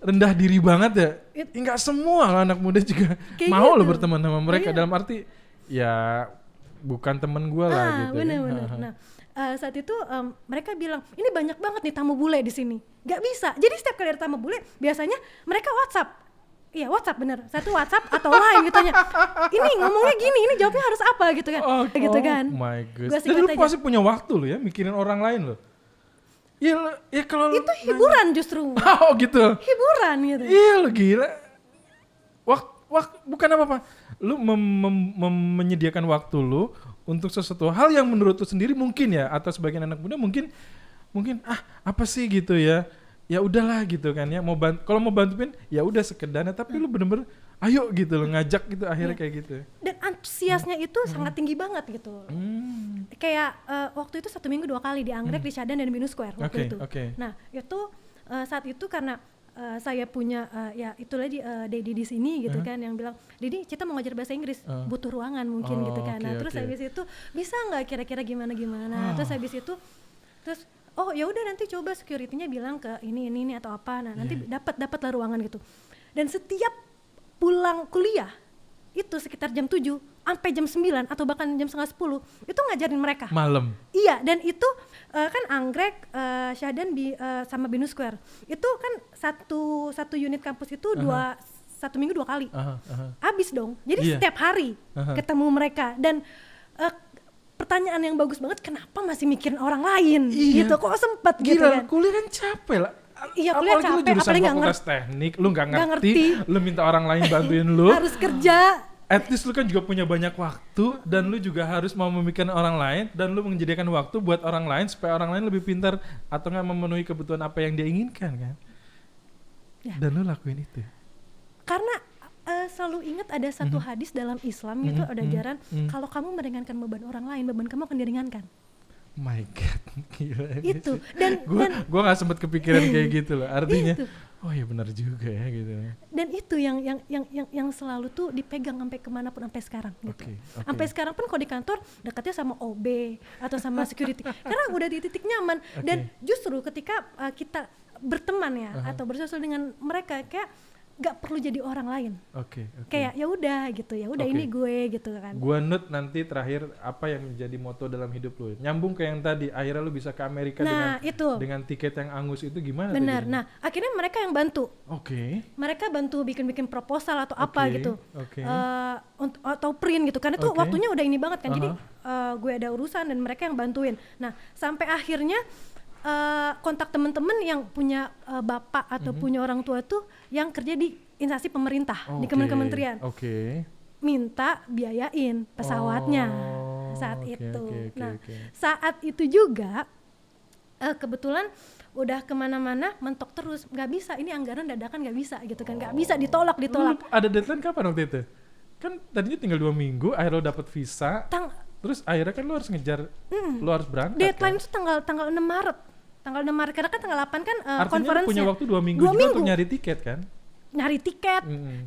rendah diri banget ya. Nggak semua anak muda juga mau lo berteman sama mereka, dalam arti ya bukan temen gue lah gitu. Bener-bener. Nah saat itu mereka bilang ini banyak banget nih tamu bule di sini, nggak bisa. Jadi setiap kali ada tamu bule biasanya mereka WhatsApp. Iya WhatsApp bener, satu WhatsApp atau Line gitu nya. Ini ngomongnya gini, ini jawabnya harus apa gitu kan? Gitu kan? Oh my God. Jadi lu pasti punya waktu lo ya mikirin orang lain lo. Iya kalau itu hiburan justru. Oh gitu. Hiburan gitu. Iya lo gila. Bukan apa-apa. Lu menyediakan waktu lu untuk sesuatu hal yang menurut lu sendiri mungkin ya, atau sebagian anak muda mungkin apa sih gitu ya. Ya udahlah gitu kan ya, kalau mau bantuin ya udah sekedarnya, tapi lu bener-bener ayo gitu lo ngajak gitu akhirnya kayak gitu. Dan antusiasnya itu sangat tinggi banget gitu. Kayak waktu itu 1 minggu 2 kali di Anggrek, di Shadan dan di BINUS Square waktu itu. Nah itu saat itu karena saya punya ya itu lagi Dedi di sini gitu kan yang bilang, Dedi kita mau ngajar bahasa Inggris, butuh ruangan mungkin gitu kan. Nah terus habis itu bisa nggak kira-kira gimana. Terus habis itu oh ya udah nanti coba security-nya bilang ke ini atau apa. Nah nanti dapat lah ruangan gitu. Dan setiap pulang kuliah itu sekitar jam 7 sampai jam 9 atau bahkan jam 9:30 itu ngajarin mereka malam. Iya, dan itu kan Anggrek, Shadan sama BINUS Square itu kan satu unit kampus itu 1 minggu 2 kali habis dong. Jadi setiap hari ketemu mereka. Dan pertanyaan yang bagus banget, kenapa masih mikirin orang lain gitu, kok sempet gitu kan. Kuliah kan capek lah. Iya kuliah capek, lu jurusan apalagi fakultas teknik, lu nggak ngerti, lu minta orang lain bantuin lu. Harus kerja. At least lu kan juga punya banyak waktu, dan lu juga harus mau memikirkan orang lain, dan lu menyediakan waktu buat orang lain supaya orang lain lebih pintar atau nggak memenuhi kebutuhan apa yang dia inginkan kan. Dan lu lakuin itu. Karena selalu ingat ada satu hadis dalam Islam itu ada ajaran kalau kamu meringankan beban orang lain, beban kamu akan diringankan. My God, gila Itu sih. dan Gua nggak sempat kepikiran kayak gitu loh. Artinya, itu. oh ya benar juga ya gitu. Dan itu yang selalu tuh dipegang sampai kemanapun sampai sekarang gitu. Oke. Sampai sekarang pun kalau di kantor dekatnya sama OB atau sama security karena udah di titik nyaman. Dan justru ketika kita berteman ya atau bersosial dengan mereka kayak nggak perlu jadi orang lain. Oke. Kayak ya udah gitu, ya udah ini gue gitu kan. Gua Nut nanti terakhir apa yang menjadi moto dalam hidup lu? Nyambung ke yang tadi, akhirnya lu bisa ke Amerika dengan tiket yang angus itu gimana? Benar. Nah, akhirnya mereka yang bantu. Oke. Mereka bantu bikin proposal atau apa gitu. Oke. Atau print gitu. Karena tuh waktunya udah ini banget kan. Jadi gue ada urusan dan mereka yang bantuin. Nah, sampai akhirnya kontak teman-teman yang punya bapak atau punya orang tua tuh yang kerja di instansi pemerintah di kementerian. Minta biayain pesawatnya saat itu. Saat itu juga kebetulan udah kemana-mana mentok terus, nggak bisa, ini anggaran dadakan nggak bisa gitu kan, nggak bisa ditolak. Lu ada deadline kapan waktu itu? Kan tadinya tinggal 2 minggu, akhirnya lo dapet visa. Terus akhirnya kan lo harus ngejar, lo harus berangkat. Deadline kan? itu tanggal 6 Maret. Tanggal 6 Maret, karena kan tanggal 8 kan artinya konferensinya. Artinya punya waktu 2 minggu juga untuk nyari tiket kan? Nyari tiket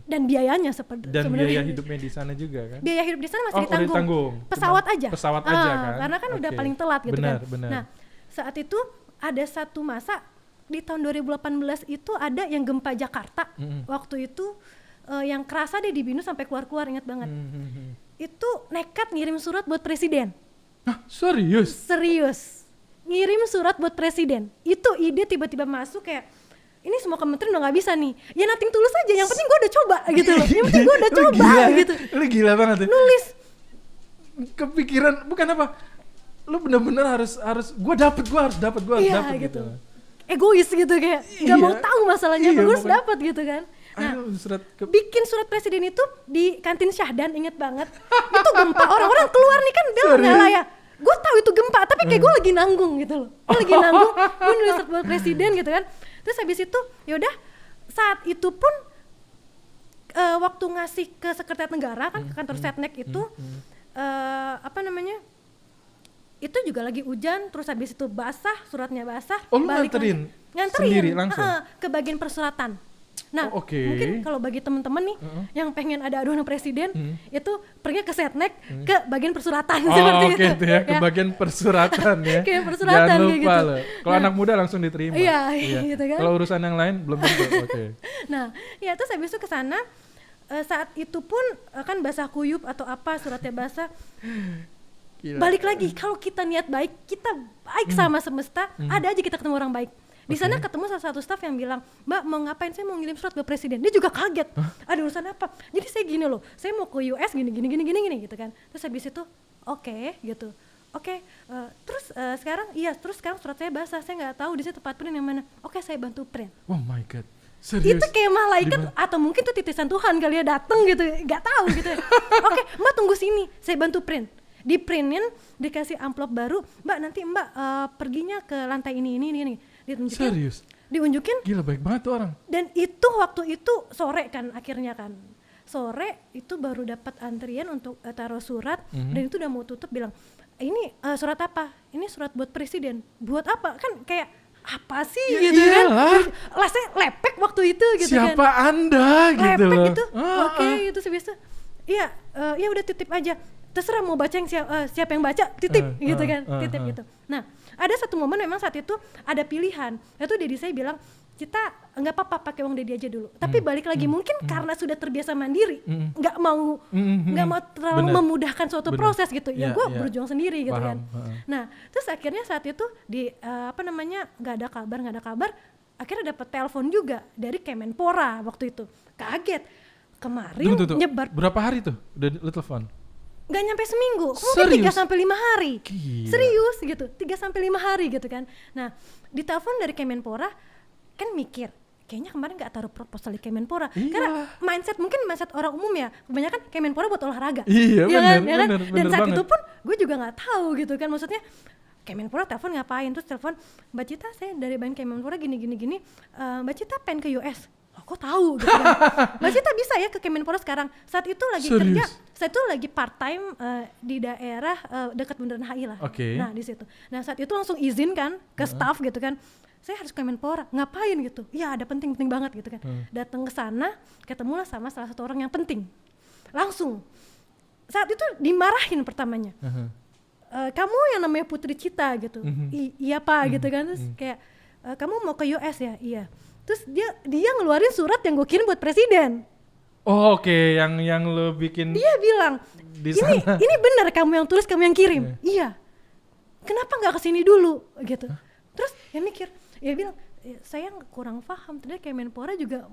dan biayanya sebenarnya. Dan biaya hidupnya di sana juga kan? Biaya hidup di sana masih ditanggung. Pesawat aja kan? Karena kan udah paling telat gitu kan. Nah, saat itu ada satu masa di tahun 2018 itu ada yang gempa Jakarta. Waktu itu yang kerasa deh di Binus sampai keluar-keluar, ingat banget. Itu nekat ngirim surat buat presiden. Hah, serius? Serius. Ngirim surat buat presiden. Itu ide tiba-tiba masuk kayak, ini semua kementerian udah gak bisa nih. Ya nothing tulus aja, yang penting gue udah coba gitu loh. Yang penting gue udah coba gitu. Lu gila banget ya. Nulis. Kepikiran, bukan apa, lu bener-bener harus gue harus dapet gitu. Egois gitu kayak, gak mau tahu masalahnya apa, gue harus dapet gitu kan. Nah, bikin surat presiden itu di kantin Syahdan, inget banget. Itu gempa, orang-orang keluar nih kan, dia ngalah ya. Gue tahu itu gempa, tapi kayak gue lagi nanggung gitu loh. Gue lagi nanggung, gue nulis surat buat presiden gitu kan. Terus habis itu, yaudah saat itu pun waktu ngasih ke Sekretariat Negara kan, ke kantor Setnek itu, itu juga lagi hujan, terus habis itu basah, suratnya basah. Oh, lu nganterin sendiri langsung? Ke bagian persuratan. Nah, mungkin kalau bagi teman-teman nih yang pengen ada aduan presiden, itu pergi ke Setnek ke bagian persuratan seperti itu. Ya, ke bagian persuratan ya. Kayak persuratan. Jangan lupa gitu. Kalau anak muda langsung diterima. Iya. Gitu kan. Kalau urusan yang lain belum tentu. Nah, ya terus habis itu ke sana, saat itu pun kan basah kuyup atau apa, suratnya basah. Gila. Balik lagi, kalau kita niat baik, kita baik sama semesta, ada aja kita ketemu orang baik. Di sana ketemu salah satu staf yang bilang, Mbak mau ngapain, saya mau ngirim surat ke presiden. Dia juga kaget, ada urusan apa? Jadi saya gini loh, saya mau ke US gini gitu kan. Terus habis itu gitu. Terus sekarang surat saya basah, saya nggak tahu di situ tempat print yang mana. Saya bantu print. Oh my God, serius? Itu kayak malaikat atau mungkin tuh titisan Tuhan kali ya dateng gitu, nggak tahu gitu. Mbak tunggu sini, saya bantu print. Diprintin, dikasih amplop baru, Mbak nanti Mbak perginya ke lantai ini. Ditunjukin. Serius? Diunjukin. Gila, baik banget tuh orang. Dan itu waktu itu sore kan akhirnya kan. Sore itu baru dapat antrian untuk taruh surat, dan itu udah mau tutup bilang, ini surat apa? Ini surat buat presiden. Buat apa? Kan kayak apa sih ya gitu iyalah. Kan. Lasnya lepek waktu itu gitu. Siapa kan. Anda gitu lepek loh. Gitu. Itu sebiasa. Iya, ya udah titip aja. Terserah mau baca yang siapa yang baca, titip gitu kan, titip gitu. Nah, ada satu momen memang saat itu ada pilihan. Itu Dedi saya bilang, kita nggak apa-apa pakai uang Dedi aja dulu. Tapi balik lagi mungkin karena sudah terbiasa mandiri, nggak mau terlalu memudahkan suatu proses gitu. Ya gue berjuang sendiri gitu. Paham, kan. Nah, terus akhirnya saat itu di nggak ada kabar. Akhirnya dapat telepon juga dari Kemenpora waktu itu. Kaget. Kemarin nyebar. Berapa hari tuh udah lu telepon? Gak nyampe seminggu, mungkin 3-5 hari. Gila. Serius gitu, 3-5 hari gitu kan. Nah, ditelepon dari Kemenpora, kan mikir, kayaknya kemarin gak taruh proposal di Kemenpora. Karena mindset orang umum ya, kebanyakan Kemenpora buat olahraga. Iya, bener. Dan saat itu pun gue juga gak tahu gitu kan, maksudnya Kemenpora telepon ngapain, terus telepon, Mbak Cita saya dari Bank Kemenpora gini, Mbak Cita pengen ke US. kok tahu gitu kan. Mbak Cita bisa ya ke Kemenpora sekarang. Saat itu lagi kerja, saya itu lagi part time di daerah dekat Bundaran HI lah. Nah di situ. Nah saat itu langsung izin kan ke staff gitu kan. Saya harus ke Kemenpora, ngapain gitu? Iya ada penting banget gitu kan. Datang ke sana, ketemulah sama salah satu orang yang penting. Langsung. Saat itu dimarahin pertamanya. Kamu yang namanya Putri Cita gitu. Iya Pak gitu kan. Terus kayak kamu mau ke US ya? Iya. Terus dia ngeluarin surat yang gue kirim buat presiden. Oh oke, yang lo bikin. Dia bilang, ini benar kamu yang tulis, kamu yang kirim. Iya. Kenapa nggak kesini dulu gitu? Terus dia mikir, dia bilang, saya kurang paham. Ternyata Kemenpora juga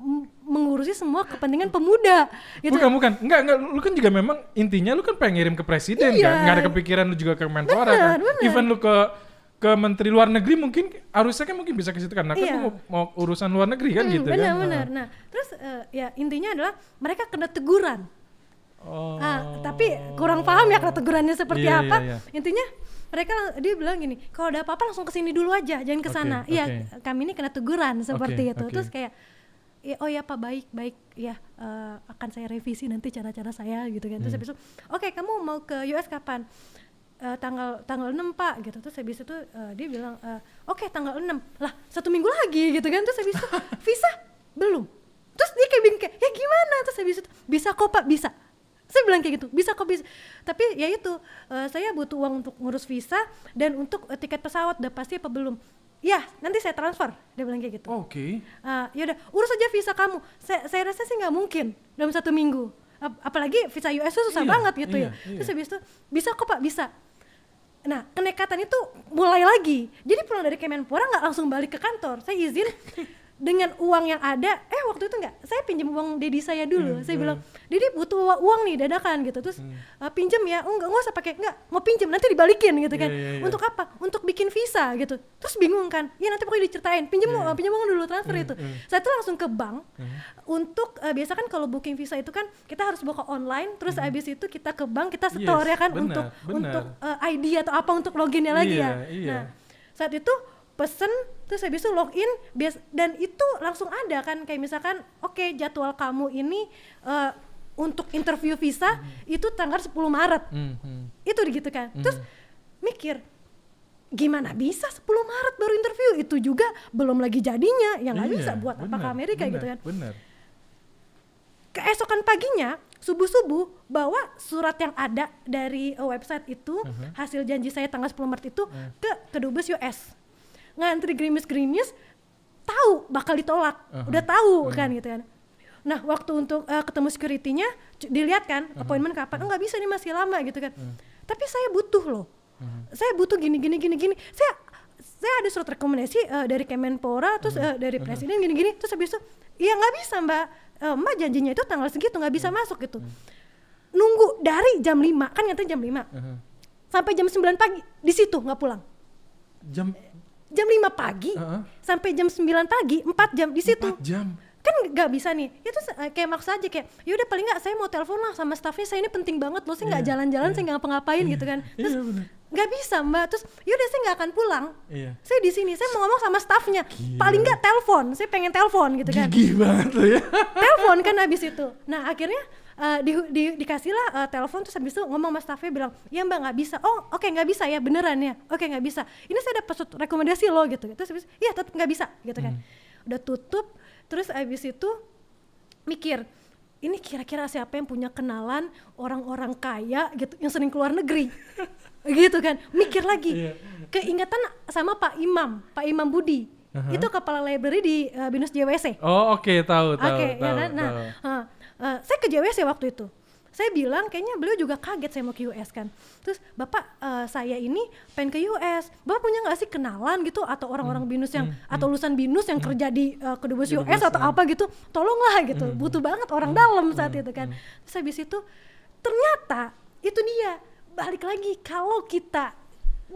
mengurusi semua kepentingan pemuda. Gitu. Bukan. Enggak. Lu kan juga memang intinya lu kan pengen ngirim ke presiden kan. Nggak ada kepikiran lu juga ke Kemenpora kan. Bener. Even lu ke Menteri Luar Negeri mungkin harusnya kan mungkin bisa ke situ kan. Nah kan lu mau urusan luar negeri kan gitu kan. Benar. Nah terus ya intinya adalah mereka kena teguran. Tapi kurang paham ya kena tegurannya seperti apa. Iya. Intinya dia bilang gini, kalau ada apa-apa langsung kesini dulu aja, jangan kesana. Iya, kami ini kena teguran seperti itu. Terus kayak, oh ya Pak, baik ya, akan saya revisi nanti cara-cara saya gitu kan. Terus habis itu, oke, kamu mau ke US kapan? Tanggal 6 Pak gitu. Terus habis itu dia bilang, oke, tanggal 6. Lah 1 minggu lagi gitu kan. Terus habis itu visa belum. Terus dia kayak bingung, ya gimana? Terus habis itu bisa kok Pak, bisa. Saya bilang kayak gitu, bisa kok bisa. Tapi ya itu, saya butuh uang untuk ngurus visa dan untuk tiket pesawat udah pasti apa belum? Ya, nanti saya transfer. Dia bilang kayak gitu. Oke. Ya udah, urus aja visa kamu. Saya rasa sih nggak mungkin dalam 1 minggu. Apalagi visa US itu susah banget gitu ya. Terus habis itu, bisa kok Pak, bisa. Nah, kenekatan itu mulai lagi. Jadi pulang dari Kemenpora nggak langsung balik ke kantor. Saya izin dengan uang yang ada. Waktu itu nggak, saya pinjam uang Dedi saya dulu. Saya bilang, Dedi butuh uang nih dadakan gitu. Terus pinjam ya, nggak usah pakai, nggak mau pinjam nanti dibalikin gitu kan. Untuk apa? Untuk bikin visa gitu. Terus bingung kan? Ya nanti pokoknya diceritain. Pinjam uang dulu, transfer itu. Saya tuh langsung ke bank. Untuk biasa kan kalau booking visa itu kan kita harus buka online. Terus abis itu kita ke bank, kita setor ya kan, untuk ID atau apa untuk loginnya lagi ya. Nah saat itu pesen, terus habis itu login, dan itu langsung ada kan, kayak misalkan oke, jadwal kamu ini untuk interview visa itu tanggal 10 Maret. Itu gitu kan. Terus mikir, gimana bisa 10 Maret baru interview? Itu juga belum lagi jadinya, yang nggak bisa buat apa ke Amerika gitu kan. Keesokan paginya, subuh-subuh, bawa surat yang ada dari website itu, hasil janji saya tanggal 10 Maret itu ke Kedubes US. Ngantri gerimis-gerimis, tahu bakal ditolak, udah tahu kan gitu kan. Nah waktu untuk ketemu security-nya dilihat kan, appointment kapan, nggak bisa nih, masih lama gitu kan. Tapi saya butuh loh, saya butuh gini. Saya ada surat rekomendasi dari Kemenpora, terus dari presiden gini, terus habis itu, ya nggak bisa mbak janjinya itu tanggal segitu, nggak bisa masuk gitu. Nunggu dari jam 5, kan nyata jam 5, sampai jam 9 pagi di situ nggak pulang. Jam 5 pagi sampai jam 9 pagi, 4 jam di situ. 4 jam. Kan nggak bisa nih. Itu kayak maksa aja, kayak ya udah paling nggak saya mau telepon lah sama staffnya, saya ini penting banget loh, saya nggak jalan-jalan, saya nggak ngapa-ngapain gitu kan. Terus nggak bisa mbak, terus yaudah saya nggak akan pulang. Saya di sini, saya mau ngomong sama staffnya. Paling nggak telepon, saya pengen telepon gitu kan. Gigih banget tuh ya. Telepon kan habis itu. Nah akhirnya dikasihlah telepon, terus habis itu ngomong sama staffnya, bilang ya mbak nggak bisa. Oh oke, nggak bisa ya, beneran ya, oke nggak bisa, ini saya dapat rekomendasi loh gitu. Terus habis ya tetap nggak bisa gitu kan. Udah tutup, terus habis itu mikir, ini kira-kira siapa yang punya kenalan orang-orang kaya gitu yang sering keluar negeri. Gitu kan, mikir lagi, keingatan sama Pak Imam Budi. Itu kepala library di BINUS JWC. Oh oke, tahu. Ya kan? Nah, saya ke JWC waktu itu. Saya bilang kayaknya beliau juga kaget saya mau ke US kan. Terus Bapak, saya ini pengen ke US. Bapak punya nggak sih kenalan gitu atau orang-orang BINUS yang atau lulusan BINUS yang kerja di Kedubes US atau apa gitu? Tolonglah gitu. Butuh banget orang dalam saat itu kan. Terus habis itu ternyata itu dia, balik lagi, kalau kita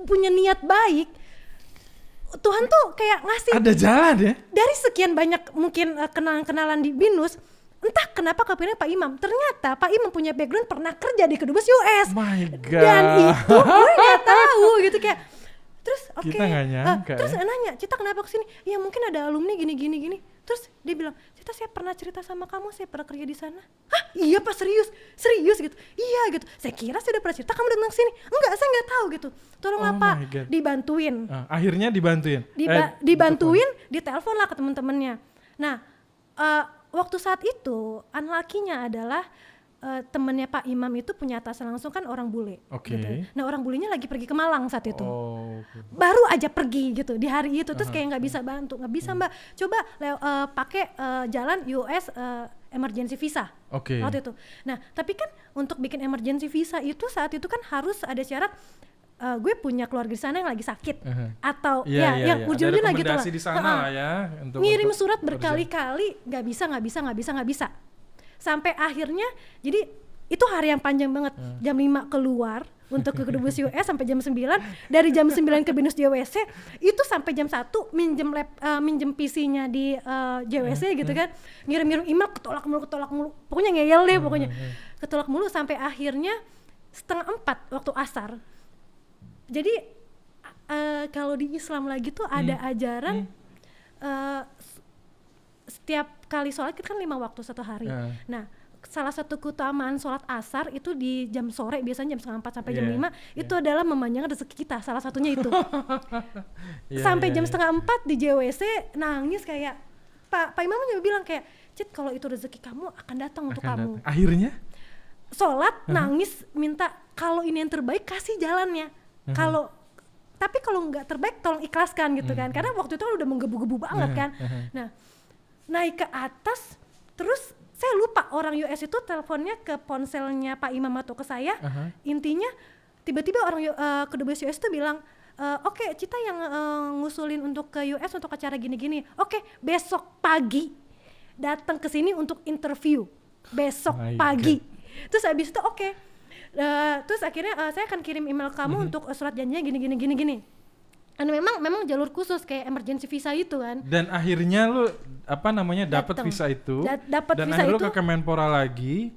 punya niat baik, Tuhan tuh kayak ngasih ada jalan ya. Dari sekian banyak mungkin kenalan-kenalan di BINUS, entah kenapa kepilih Pak Imam. Ternyata Pak Imam punya background pernah kerja di Kedubes US. My God. Dan itu gue nggak tahu gitu kayak. Terus kita nggak nyangka. Terus nanya, Cita kenapa kesini? Ya mungkin ada alumni gini. Terus dia bilang, Cita saya pernah cerita sama kamu, saya pernah kerja di sana. Hah? Iya Pak, serius gitu. Iya gitu. Saya kira saya udah pernah cerita kamu datang ke sini. Enggak, saya nggak tahu gitu. Tolonglah Pak, dibantuin. Akhirnya dibantuin. Dibantuin, ditelepon lah ke teman-temannya. Nah, waktu saat itu unlucky-nya adalah temennya Pak Imam itu punya atasan langsung kan orang bule. Gitu. Nah orang bulenya lagi pergi ke Malang saat itu. Baru aja pergi gitu di hari itu. Terus kayak nggak bisa bantu, nggak bisa Mbak. Coba pakai jalan US emergency visa waktu itu. Nah tapi kan untuk bikin emergency visa itu saat itu kan harus ada syarat. Gue punya keluarga di sana yang lagi sakit atau yang ujung-ujungnya gitu lah. Di sana lah ya. Ngirim surat berkali-kali nggak bisa. Sampai akhirnya, jadi itu hari yang panjang banget. Jam 5 keluar untuk ke kedubes US sampai jam 9. Dari jam 9 ke binus JWC, itu sampai jam 1 minjem PC-nya di JWC gitu kan. Ngirim email, ketolak mulu. Pokoknya ngeyel deh pokoknya. Ketolak mulu sampai akhirnya 3:30 waktu asar. Jadi kalau di Islam lagi tuh ada ajaran setiap kali sholat kita kan 5 waktu satu hari. Nah, salah satu keutamaan sholat asar itu di jam sore, biasanya jam 3:30 sampai jam 5 itu adalah memanjangkan rezeki kita, salah satunya itu. Sampai jam 3:30 di JWC nangis kayak Pak Imam juga bilang kayak, Cit kalau itu rezeki kamu akan datang untuk kamu. Akhirnya? Sholat nangis minta kalau ini yang terbaik kasih jalannya. Tapi kalau nggak terbaik tolong ikhlaskan gitu kan, karena waktu itu kan udah menggebu-gebu banget kan. Nah naik ke atas, terus saya lupa orang US itu teleponnya ke ponselnya Pak Imam atau ke saya. Intinya tiba-tiba orang kedubes US itu bilang, oke, Cita yang ngusulin untuk ke US untuk acara gini-gini. Oke, besok pagi datang ke sini untuk interview. Besok pagi. Terus habis itu terus akhirnya saya akan kirim email kamu untuk surat janjinya gini. Dan memang jalur khusus kayak emergency visa itu kan. Dan akhirnya lu dapat visa itu. Dapat visa akhirnya itu. Lu ke Kemenpora lagi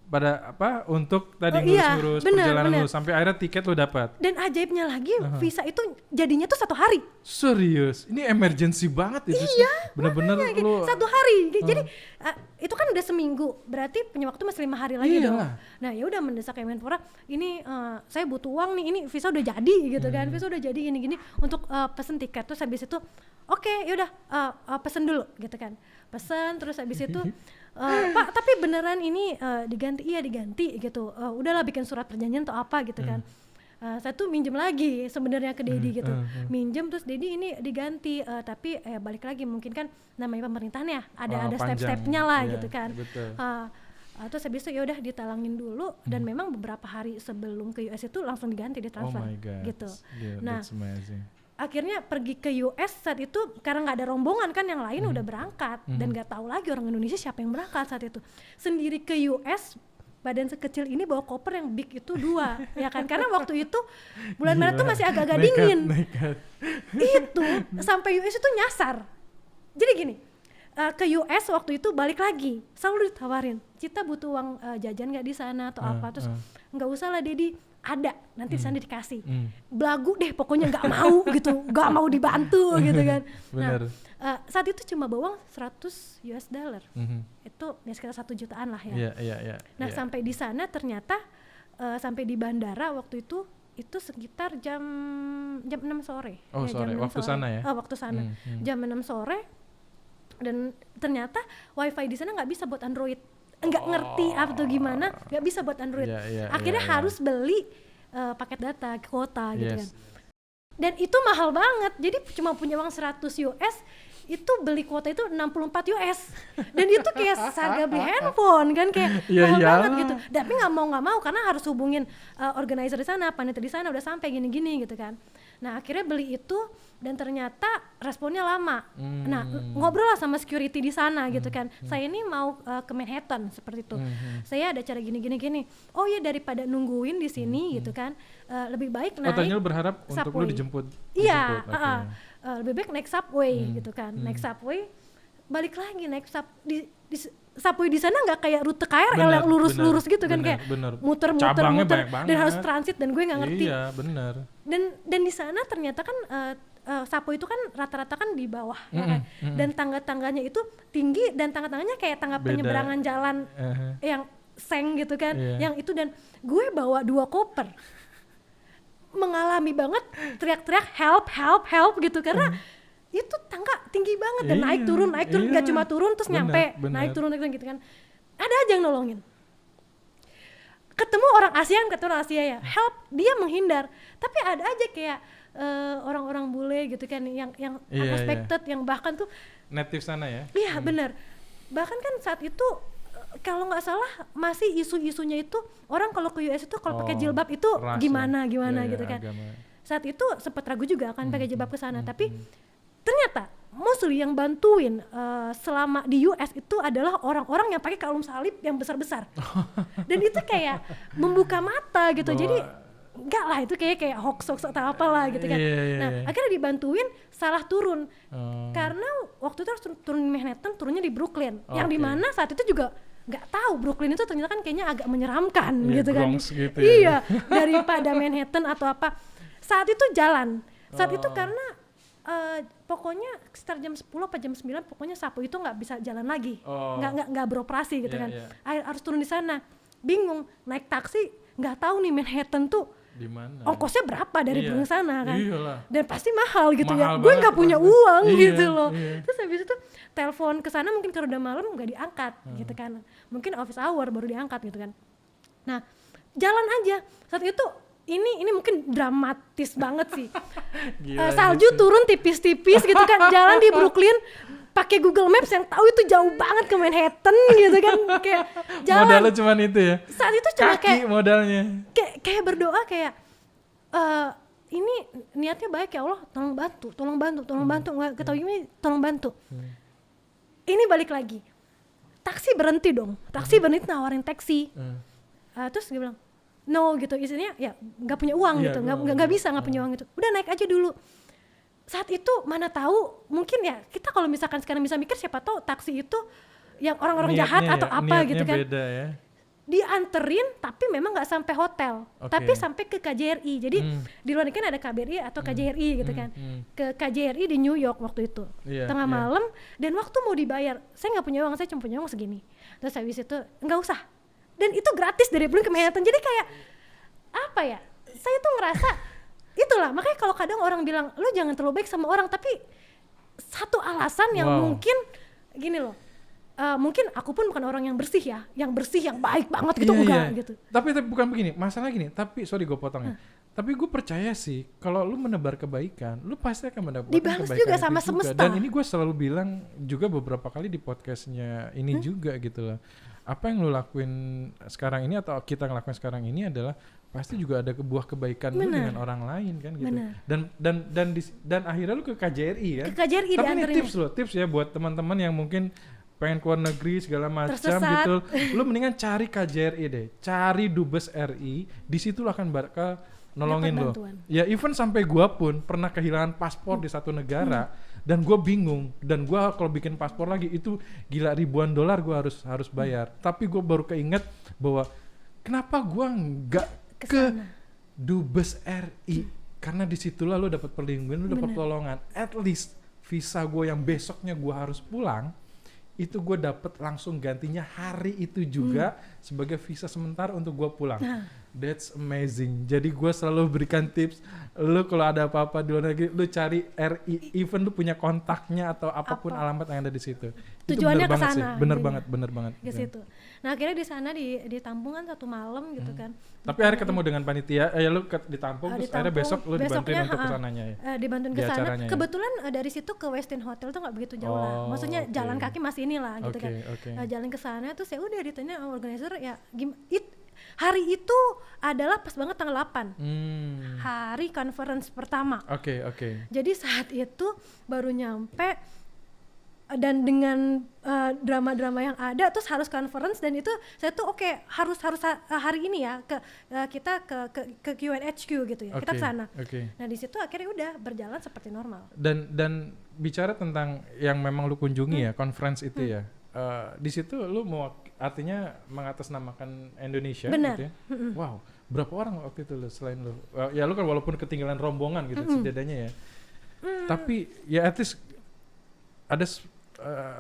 pada untuk tadi ngurus perjalanan lu sampai akhirnya tiket lu dapat. Dan ajaibnya lagi visa itu jadinya tuh 1 hari. Serius? Ini emergency banget itu. Iya. Bener-bener lu 1 hari. Jadi itu kan udah seminggu. Berarti punya waktu masih 5 hari lagi dong. Nah, ya udah mendesak Kemenpora, ini saya butuh uang nih, ini visa udah jadi gitu kan. Visa udah jadi gini-gini untuk pesen tiket. Terus habis itu yaudah pesen dulu gitu kan. Pesen terus habis itu Pak tapi beneran ini diganti? Iya diganti gitu. Udahlah bikin surat perjanjian atau apa gitu kan. Saya tuh minjem lagi sebenarnya ke Dedi gitu. Minjem terus Dedi ini diganti tapi balik lagi mungkin kan namanya pemerintahan ya ada step-stepnya lah gitu kan. Terus habis itu ya udah ditalangin dulu dan memang beberapa hari sebelum ke US itu langsung diganti, ditransfer gitu. Nah akhirnya pergi ke US saat itu karena nggak ada rombongan kan, yang lain udah berangkat dan nggak tahu lagi orang Indonesia siapa yang berangkat saat itu. Sendiri ke US, badan sekecil ini bawa koper yang big itu 2 ya kan, karena waktu itu bulan Maret tuh masih agak-agak dingin. Itu sampai US itu nyasar. Jadi gini, ke US waktu itu balik lagi selalu ditawarin, Cita butuh uang jajan nggak di sana atau apa, terus nggak usah lah Dedi, ada nanti di sana dikasih. Belagu deh pokoknya, nggak mau gitu, nggak mau dibantu gitu kan. Nah saat itu cuma bawa $100 itu ya sekitar 1 jutaan lah ya. Nah sampai di sana ternyata sampai di bandara waktu itu sekitar jam 6 sore. Sore waktu sana ya. Waktu sana jam 6 sore, dan ternyata wifi di sana nggak bisa buat Android. Nggak ngerti apa gimana, nggak bisa buat Android. Akhirnya harus beli paket data, kuota gitu kan. Dan itu mahal banget, jadi cuma punya uang $100 itu beli kuota itu $64 dan itu kayak harga beli handphone kan, kayak mahal banget gitu. Tapi nggak mau karena harus hubungin organizer di sana, panitia di sana udah sampai gini-gini gitu kan. Nah akhirnya beli itu dan ternyata responnya lama. Nah ngobrol lah sama security di sana gitu kan. Saya ini mau ke Manhattan seperti itu. Saya ada cara gini. Oh ya daripada nungguin di sini gitu kan, lebih baik naik. Tanya lu berharap subway. Untuk lu dijemput. Iya. Lebih baik naik subway gitu kan. Naik subway, balik lagi naik subway di sana nggak kayak rute KRL yang lurus-lurus gitu kan, kayak muter dan harus transit dan gue nggak ngerti. Iya benar. Dan di sana ternyata kan Sapo itu kan rata-rata kan di bawah ya kan, dan tangga-tangganya itu tinggi dan tangga-tangganya kayak tangga penyeberangan jalan yang seng gitu kan, yang itu, dan gue bawa 2 koper, mengalami banget teriak-teriak help gitu karena itu tangga tinggi banget dan naik turun nggak cuma turun terus nyampe naik turun gitu kan, ada aja yang nolongin. Ketemu orang Asia ya, help, dia menghindar, tapi ada aja kayak orang-orang bule gitu kan yang unexpected, yang bahkan tuh native sana ya. Iya benar, bahkan kan saat itu kalau nggak salah masih isu-isunya itu orang kalau ke US itu kalau pakai jilbab itu gimana gitu kan. Agama. Saat itu sempat ragu juga kan pakai jilbab ke sana, tapi ternyata mostly yang bantuin selama di US itu adalah orang-orang yang pakai kalung salib yang besar-besar. Dan itu kayak membuka mata gitu. Jadi enggak lah, itu kayak hoax atau apalah gitu kan. Akhirnya dibantuin salah turun. Karena waktu itu harus turun di Manhattan, turunnya di Brooklyn. Yang dimana saat itu juga nggak tahu Brooklyn itu ternyata kan kayaknya agak menyeramkan gitu kan. Gitu iya, daripada Manhattan atau apa. Saat itu jalan. Saat itu karena pokoknya sekitar jam 10 apa jam 9 pokoknya Sapo itu nggak bisa jalan lagi, nggak beroperasi gitu kan. Harus turun di sana, bingung naik taksi, nggak tahu nih Manhattan tuh dimana, ongkosnya berapa dari Brooklyn sana kan. Iyalah. Dan pasti mahal gitu ya, gue nggak punya uang gitu loh. Terus habis itu telepon ke sana, mungkin kalau udah malam nggak diangkat gitu kan, mungkin office hour baru diangkat gitu kan. Nah jalan aja saat itu. Ini mungkin dramatis banget sih. Salju turun tipis-tipis gitu kan, jalan di Brooklyn pakai Google Maps yang tahu itu jauh banget ke Manhattan gitu kan, kayak jalan. Modalnya cuma itu ya. Saat itu cuma kayak modalnya. Kayak berdoa kayak ini niatnya baik ya Allah, tolong bantu, nggak ketahui ini tolong bantu. Ini balik lagi. Taksi berhenti nawarin taksi. Terus dia bilang no gitu, isinya ya nggak punya uang gitu, nggak bisa nggak punya uang gitu, udah naik aja dulu. Saat itu mana tahu, mungkin ya kita kalau misalkan sekarang bisa mikir siapa tahu taksi itu yang orang-orang jahat atau apa gitu kan, beda ya. Dianterin tapi memang nggak sampai hotel, tapi sampai ke KJRI. Jadi di luar kan ada KBRI atau KJRI gitu kan, ke KJRI di New York waktu itu tengah malam, dan waktu mau dibayar saya nggak punya uang, saya cuma punya uang segini. Terus habis itu nggak usah, dan itu gratis dari Brooklyn ke Manhattan. Jadi kayak apa ya, saya tuh ngerasa itulah, makanya kalau kadang orang bilang lo jangan terlalu baik sama orang, tapi satu alasan yang mungkin gini loh, mungkin aku pun bukan orang yang bersih yang baik banget gitu, enggak gitu. Tapi bukan begini, masalah gini, tapi sorry gue potongnya. Tapi gue percaya sih kalau lu menebar kebaikan, lu pasti akan mendapatkan dibalas kebaikan juga sama semesta. Dan ini gue selalu bilang juga beberapa kali di podcastnya ini juga gitu lah. Apa yang lu lakuin sekarang ini atau kita ngelakuin sekarang ini adalah pasti juga ada buah kebaikan lu dengan orang lain kan gitu. Dan akhirnya lu ke KJRI ya. Ke KJRI. Tapi ini tips ya buat teman-teman yang mungkin pengen keluar negeri segala macam gitu, lu mendingan cari KJRI deh, cari Dubes RI, di situ lu akan bakal nolongin lo. Ya even sampai gua pun pernah kehilangan paspor di satu negara dan gua bingung, dan gua kalau bikin paspor lagi itu gila ribuan dolar gua harus bayar. Tapi gua baru keinget bahwa kenapa gua nggak ke Dubes RI, karena disitulah lo dapat perlindungan, lo dapat pertolongan. At least visa gua yang besoknya gua harus pulang itu gue dapet langsung gantinya hari itu juga sebagai visa sementara untuk gue pulang. That's amazing. Jadi gue selalu berikan tips, lu kalau ada apa-apa di luar negeri, lu cari RI, even lu punya kontaknya atau apapun alamat yang ada di situ. Tujuannya ke sana. Bener banget. Ke situ. Nah akhirnya di sana ditampung kan 1 malam gitu kan. Tapi akhirnya ketemu dengan panitia, ya lu ditampung terus akhirnya besok lu dibantuin untuk kesananya ya. Dibantuin ke sana. Kebetulan dari situ ke Westin Hotel tuh nggak begitu jauh lah. Maksudnya jalan kaki masih inilah gitu kan. Jalan ke sana terus ya udah ditanya organizer ya hari itu adalah pas banget tanggal 8. Hari conference pertama. Jadi saat itu baru nyampe, dan dengan drama-drama yang ada terus harus conference, dan itu saya tuh harus hari ini ya kita ke QNHQ gitu ya, kita ke sana. Nah di situ akhirnya udah berjalan seperti normal. Dan bicara tentang yang memang lu kunjungi ya, conference itu ya, di situ lu mau artinya mengatasnamakan Indonesia. Benar. Gitu ya. Wow, berapa orang waktu itu lu selain lu? Ya lu kan walaupun ketinggalan rombongan gitu setidaknya ya. Tapi ya at least ada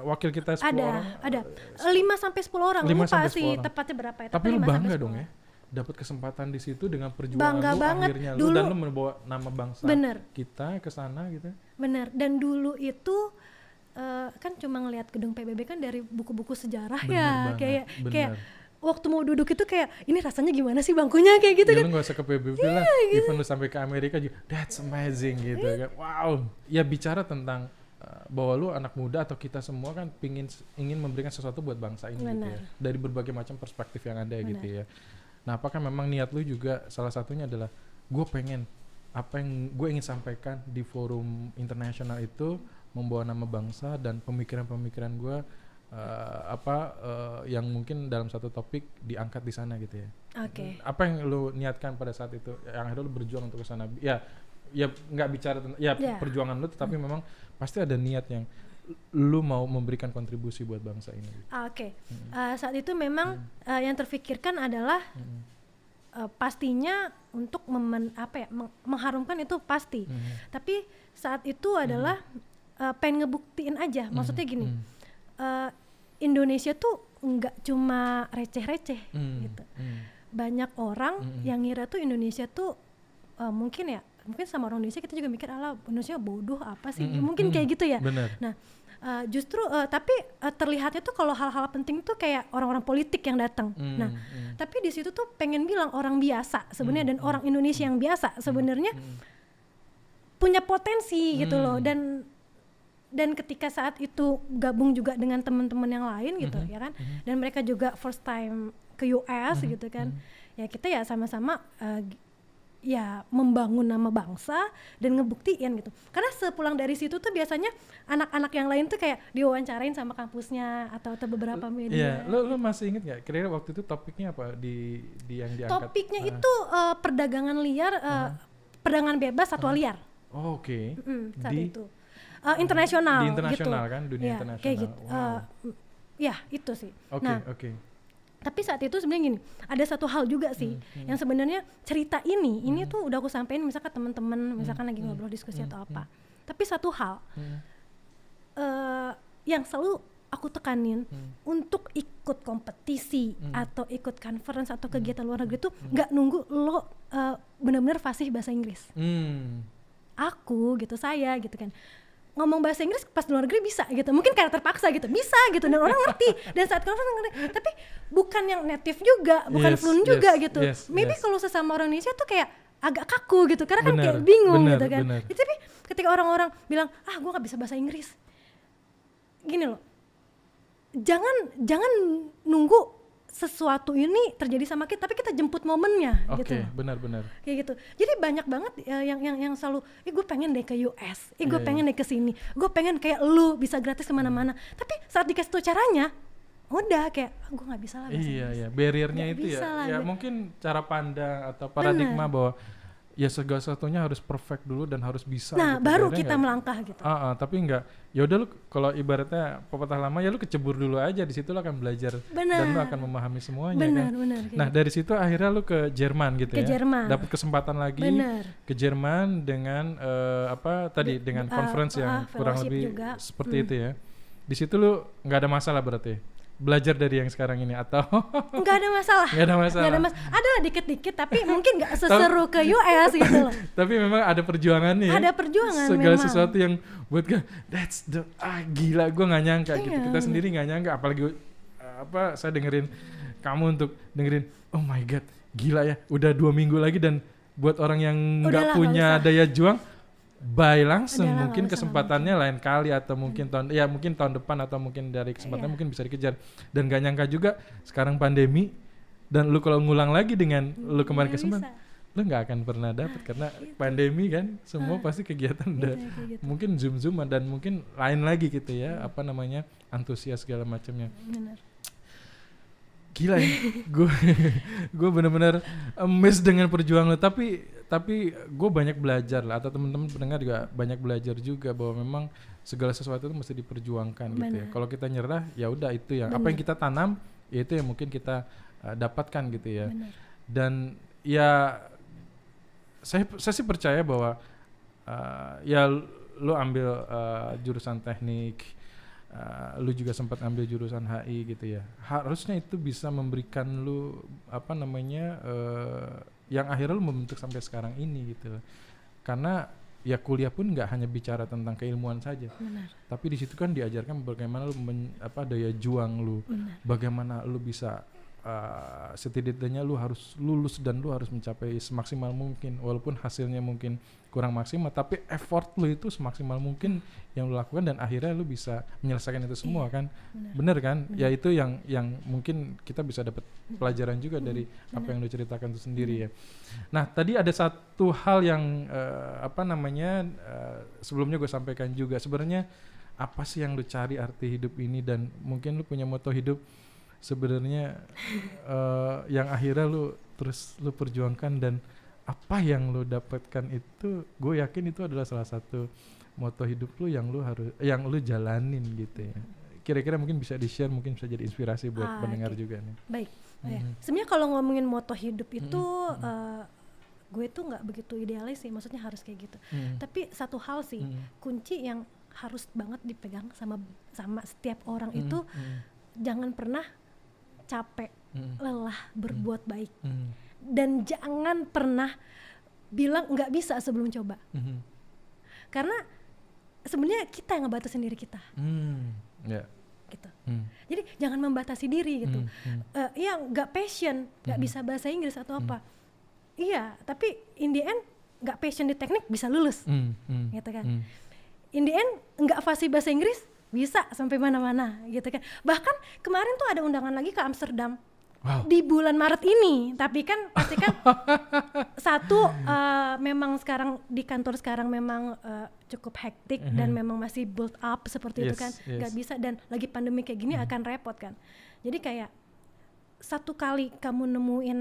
wakil kita 10 orang. Ada 5-10 orang. 5 Lupa sampai 10 sih orang. tepatnya berapa ya. Tapi lu 5 sampai bangga 10 dong ya, orang. dapat kesempatan di situ dengan perjuangan Bangga lu banget. akhirnya lu Dulu- dan lu membawa nama bangsa Bener. kita ke sana gitu. Bener. Dan dulu itu kan cuma ngelihat gedung PBB kan dari buku-buku sejarah Bener ya. banget, Kayak bener. waktu mau duduk itu kayak ini rasanya gimana sih bangkunya kayak gitu Ya kan. lu gak usah ke PBB lah, even lu sampai ke Amerika juga, that's amazing gitu kan. Wow, ya bicara tentang bahwa lu anak muda atau kita semua kan ingin memberikan sesuatu buat bangsa ini gitu ya. Dari berbagai macam perspektif yang ada gitu ya. Nah, apakah memang niat lu juga salah satunya adalah gue pengen apa yang gue ingin sampaikan di forum internasional itu membawa nama bangsa dan pemikiran-pemikiran gue yang mungkin dalam satu topik diangkat di sana gitu ya. Oke. Apa yang lu niatkan pada saat itu? Yang akhirnya lu berjuang untuk ke sana. Ya nggak bicara tentang perjuangan lu, tetapi memang pasti ada niat yang lu mau memberikan kontribusi buat bangsa ini. Oke. Saat itu memang yang terfikirkan adalah pastinya untuk mengharumkan itu pasti. Tapi saat itu adalah pengen ngebuktiin aja. Maksudnya gini. Indonesia tuh nggak cuma receh-receh gitu. Banyak orang yang ngira tuh Indonesia tuh mungkin sama orang Indonesia kita juga mikir Indonesia bodoh apa sih, mungkin kayak gitu ya. Bener. Nah justru tapi terlihatnya tuh kalau hal-hal penting tuh kayak orang-orang politik yang datang. Nah tapi di situ tuh pengen bilang orang biasa sebenarnya dan orang Indonesia yang biasa sebenarnya punya potensi gitu loh. Dan ketika saat itu gabung juga dengan teman-teman yang lain gitu ya kan, dan mereka juga first time ke US gitu kan, ya kita ya sama-sama ya membangun nama bangsa dan ngebuktiin gitu. Karena sepulang dari situ tuh biasanya anak-anak yang lain tuh kayak diwawancarain sama kampusnya atau beberapa media. Iya, lu masih inget nggak? Kira-kira waktu itu topiknya apa di yang diangkat? Topiknya itu perdagangan liar, perdagangan bebas satwa liar. Oh, oke. Saat itu. Internasional di internasional gitu. kan, dunia Ya, internasional. kayak gitu. Wow. Ya itu sih. Oke. Tapi saat itu sebenarnya gini, ada satu hal juga sih yang sebenarnya cerita ini tuh udah aku sampein misalkan teman-teman misalkan lagi ngobrol diskusi atau apa. Tapi satu hal yang selalu aku tekanin untuk ikut kompetisi atau ikut conference atau kegiatan luar negeri tuh nggak nunggu lo benar-benar fasih bahasa Inggris. Aku gitu, saya gitu kan ngomong bahasa Inggris pas di luar negeri bisa gitu, mungkin karena terpaksa gitu, bisa gitu dan orang ngerti dan saat conference ngerti, tapi bukan yang native juga, bukan fluent juga gitu. Maybe kalau sesama orang Indonesia tuh kayak agak kaku gitu karena kan kayak bingung gitu kan. Ya, tapi ketika orang-orang bilang gue nggak bisa bahasa Inggris, gini loh, jangan nunggu sesuatu ini terjadi sama kita, tapi kita jemput momennya gitu. Oke, benar-benar. Kayak gitu. Jadi banyak banget yang selalu, gue pengen deh ke US, gue pengen deh ke sini, gue pengen kayak lu bisa gratis kemana-mana. Tapi saat dikasih tuh caranya, udah kayak gue nggak bisa lah. Iya, barriernya itu ya mungkin cara pandang atau paradigma bahwa ya segala sesuatunya harus perfect dulu dan harus bisa. Nah, gitu. baru kita melangkah gitu. Tapi enggak. Ya udah lu kalau ibaratnya pepatah lama ya lu kecebur dulu aja, di situ lu akan belajar dan lu akan memahami semuanya kan. Benar. Nah, dari situ akhirnya lu ke Jerman gitu ya. Dapat kesempatan lagi ke Jerman dengan dengan conference yang kurang lebih juga. Seperti itu ya. Di situ lu enggak ada masalah berarti. Belajar dari yang sekarang ini atau nggak ada masalah. Ada lah dikit-dikit tapi mungkin nggak seseru ke US gitu loh. Tapi memang ada perjuangan nih. Ada perjuangan segala memang. Sesuatu yang buat that's the gila, gue nggak nyangka gitu. Kita sendiri nggak nyangka, apalagi saya dengerin kamu untuk dengerin, oh my god, gila ya, udah 2 minggu lagi dan buat orang yang nggak punya daya juang, bye langsung. Mungkin kesempatannya lain kali atau mungkin mungkin tahun depan atau mungkin dari kesempatan mungkin bisa dikejar. Dan gak nyangka juga sekarang pandemi dan lu kalau ngulang lagi dengan lu kemarin kesempatan, lu gak akan pernah dapat karena pandemi kan semua pasti kegiatan udah gitu. Mungkin zoom dan mungkin lain lagi gitu ya, antusias segala macamnya. Gila ya, gue benar-benar amazed dengan perjuangan lu. Tapi gue banyak belajar lah, atau teman-teman pendengar juga banyak belajar juga bahwa memang segala sesuatu itu mesti diperjuangkan gitu ya. Kalau kita nyerah ya udah itu yang apa yang kita tanam ya itu yang mungkin kita dapatkan gitu ya. Dan ya saya sih percaya bahwa ya lu ambil jurusan teknik, lu juga sempat ambil jurusan HI gitu ya. Harusnya itu bisa memberikan lu apa namanya yang akhirnya lu membentuk sampai sekarang ini gitu. Karena ya kuliah pun nggak hanya bicara tentang keilmuan saja. Benar. Tapi di situ kan diajarkan bagaimana lu daya juang lu. Benar. Bagaimana lu bisa setidaknya lu harus lulus dan lu harus mencapai semaksimal mungkin, walaupun hasilnya mungkin kurang maksimal, tapi effort lu itu semaksimal mungkin yang lu lakukan dan akhirnya lu bisa menyelesaikan itu semua kan. Bener kan? Ya itu yang mungkin kita bisa dapat pelajaran juga dari apa yang lu ceritakan itu sendiri ya. Nah tadi ada satu hal yang sebelumnya gue sampaikan juga, sebenarnya apa sih yang lu cari arti hidup ini, dan mungkin lu punya moto hidup sebenarnya yang akhirnya lu perjuangkan, dan apa yang lu dapatkan itu gue yakin itu adalah salah satu moto hidup lu yang lu jalanin gitu ya. Kira-kira mungkin bisa di-share, mungkin bisa jadi inspirasi buat pendengar juga nih. Baik. Sebenarnya kalau ngomongin moto hidup itu gue tuh nggak begitu idealis sih, maksudnya harus kayak gitu. Tapi satu hal sih, kunci yang harus banget dipegang sama setiap orang itu, jangan pernah capek, lelah berbuat baik, dan jangan pernah bilang nggak bisa sebelum coba, karena sebenarnya kita yang ngebatasin diri kita, gitu. Jadi jangan membatasi diri gitu. Ya nggak passion, nggak bisa bahasa Inggris atau apa, iya, tapi in the end nggak passion di teknik bisa lulus, gitu kan. In the end nggak fasih bahasa Inggris bisa sampai mana-mana gitu kan. Bahkan kemarin tuh ada undangan lagi ke Amsterdam di bulan Maret ini, tapi kan pasti kan memang sekarang di kantor sekarang memang cukup hektik dan memang masih build up seperti itu kan, nggak bisa, dan lagi pandemi kayak gini akan repot kan. Jadi kayak satu kali kamu nemuin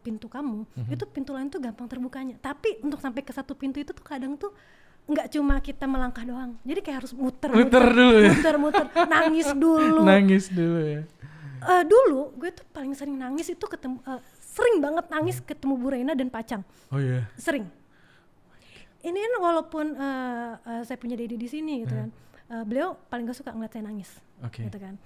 pintu kamu, itu pintu lain tuh gampang terbukanya. Tapi untuk sampai ke satu pintu itu tuh kadang tuh nggak cuma kita melangkah doang, jadi kayak harus muter dulu ya? muter nangis dulu ya. Dulu gue tuh paling sering nangis itu sering banget nangis ketemu Bu Reina dan Pacang. Oh iya. Sering. Ini kan walaupun saya punya Dedi di sini gitu kan, beliau paling gak suka ngeliat saya nangis, gitu kan.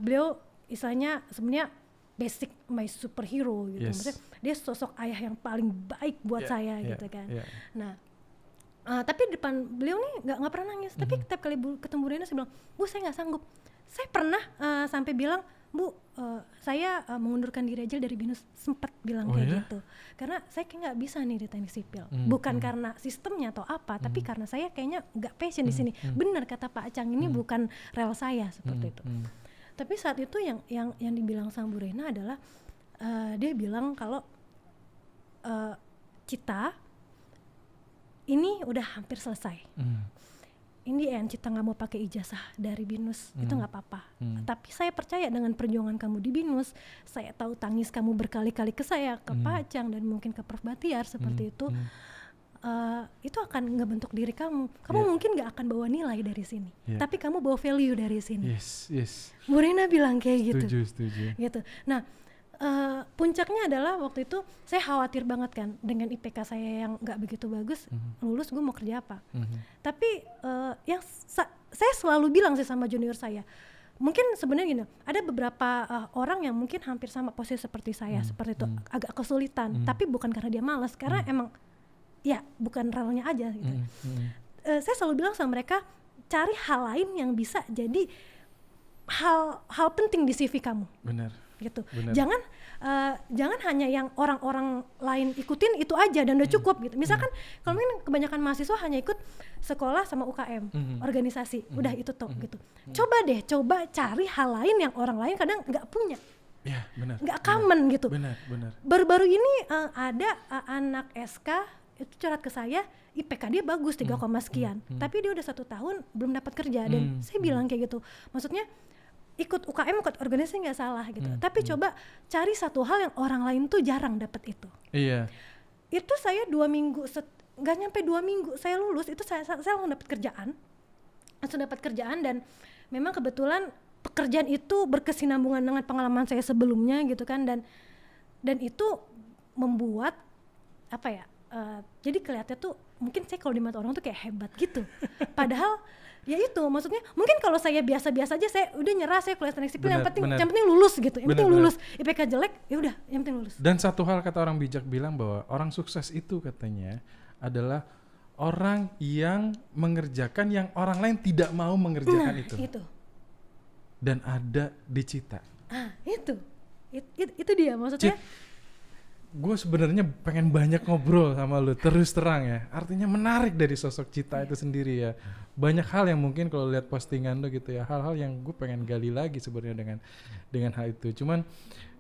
Beliau istilahnya sebenarnya basic my superhero gitu, maksudnya dia sosok ayah yang paling baik buat saya gitu kan. Nah tapi depan beliau nih nggak pernah nangis, tapi setiap kali ketemu Bu Reina saya bilang, Bu saya nggak sanggup. Saya pernah sampai bilang, Bu saya mengundurkan diri aja dari BINUS, sempat bilang gitu, karena saya kayak nggak bisa nih di teknik sipil, bukan karena sistemnya atau apa, tapi karena saya kayaknya nggak passion di sini. Benar kata Pak Acang, ini bukan rel saya seperti itu. Tapi saat itu yang dibilang sama Bu Reina adalah dia bilang kalau Cita ini udah hampir selesai. In the end Cita nggak mau pakai ijazah dari BINUS, itu nggak apa-apa. Tapi saya percaya dengan perjuangan kamu di BINUS, saya tahu tangis kamu berkali-kali ke saya, ke Pak Acang, dan mungkin ke Prof Batiar seperti itu akan ngebentuk diri kamu. Kamu mungkin nggak akan bawa nilai dari sini, tapi kamu bawa value dari sini. Bu Reina bilang kayak gitu. Setuju. Gitu. Nah, puncaknya adalah waktu itu saya khawatir banget kan dengan IPK saya yang nggak begitu bagus, lulus gue mau kerja apa. Tapi yang saya selalu bilang sih sama junior saya, mungkin sebenarnya gini, ada beberapa orang yang mungkin hampir sama posisi seperti saya, seperti itu, agak kesulitan, tapi bukan karena dia malas, karena emang ya bukan relnya aja gitu. Saya selalu bilang sama mereka, cari hal lain yang bisa jadi hal penting di CV kamu. Benar. Gitu. Jangan hanya yang orang-orang lain ikutin itu aja dan udah cukup gitu. Misalkan kalau mungkin kebanyakan mahasiswa hanya ikut sekolah sama UKM, organisasi, udah itu toh gitu. Coba cari hal lain yang orang lain kadang nggak punya, nggak common gitu. Baru-baru ini ada anak SK itu curhat ke saya, IPK dia bagus 3, sekian, tapi dia udah 1 tahun belum dapat kerja. Dan saya bilang kayak gitu, maksudnya ikut UKM, ikut organisasi nggak salah gitu, tapi coba cari satu hal yang orang lain tuh jarang dapat itu. Itu saya 2 minggu, nggak nyampe 2 minggu saya lulus, itu saya langsung dapat kerjaan, dan memang kebetulan pekerjaan itu berkesinambungan dengan pengalaman saya sebelumnya gitu kan, dan itu membuat jadi kelihatannya tuh mungkin saya kalau di mata orang tuh kayak hebat gitu. Padahal ya itu maksudnya mungkin kalau saya biasa-biasa aja saya udah nyerah, saya kuliah teknik sipil, yang penting lulus gitu, yang penting lulus. IPK jelek ya udah yang penting lulus. Dan satu hal kata orang bijak bilang bahwa orang sukses itu katanya adalah orang yang mengerjakan yang orang lain tidak mau mengerjakan itu. Dan ada di Cita. Itu dia maksudnya. Gue sebenarnya pengen banyak ngobrol sama lu terus terang ya. Artinya menarik dari sosok Cita itu sendiri ya. Banyak hal yang mungkin kalau lihat postingan lu gitu ya, hal-hal yang gue pengen gali lagi sebenarnya dengan hal itu. Cuman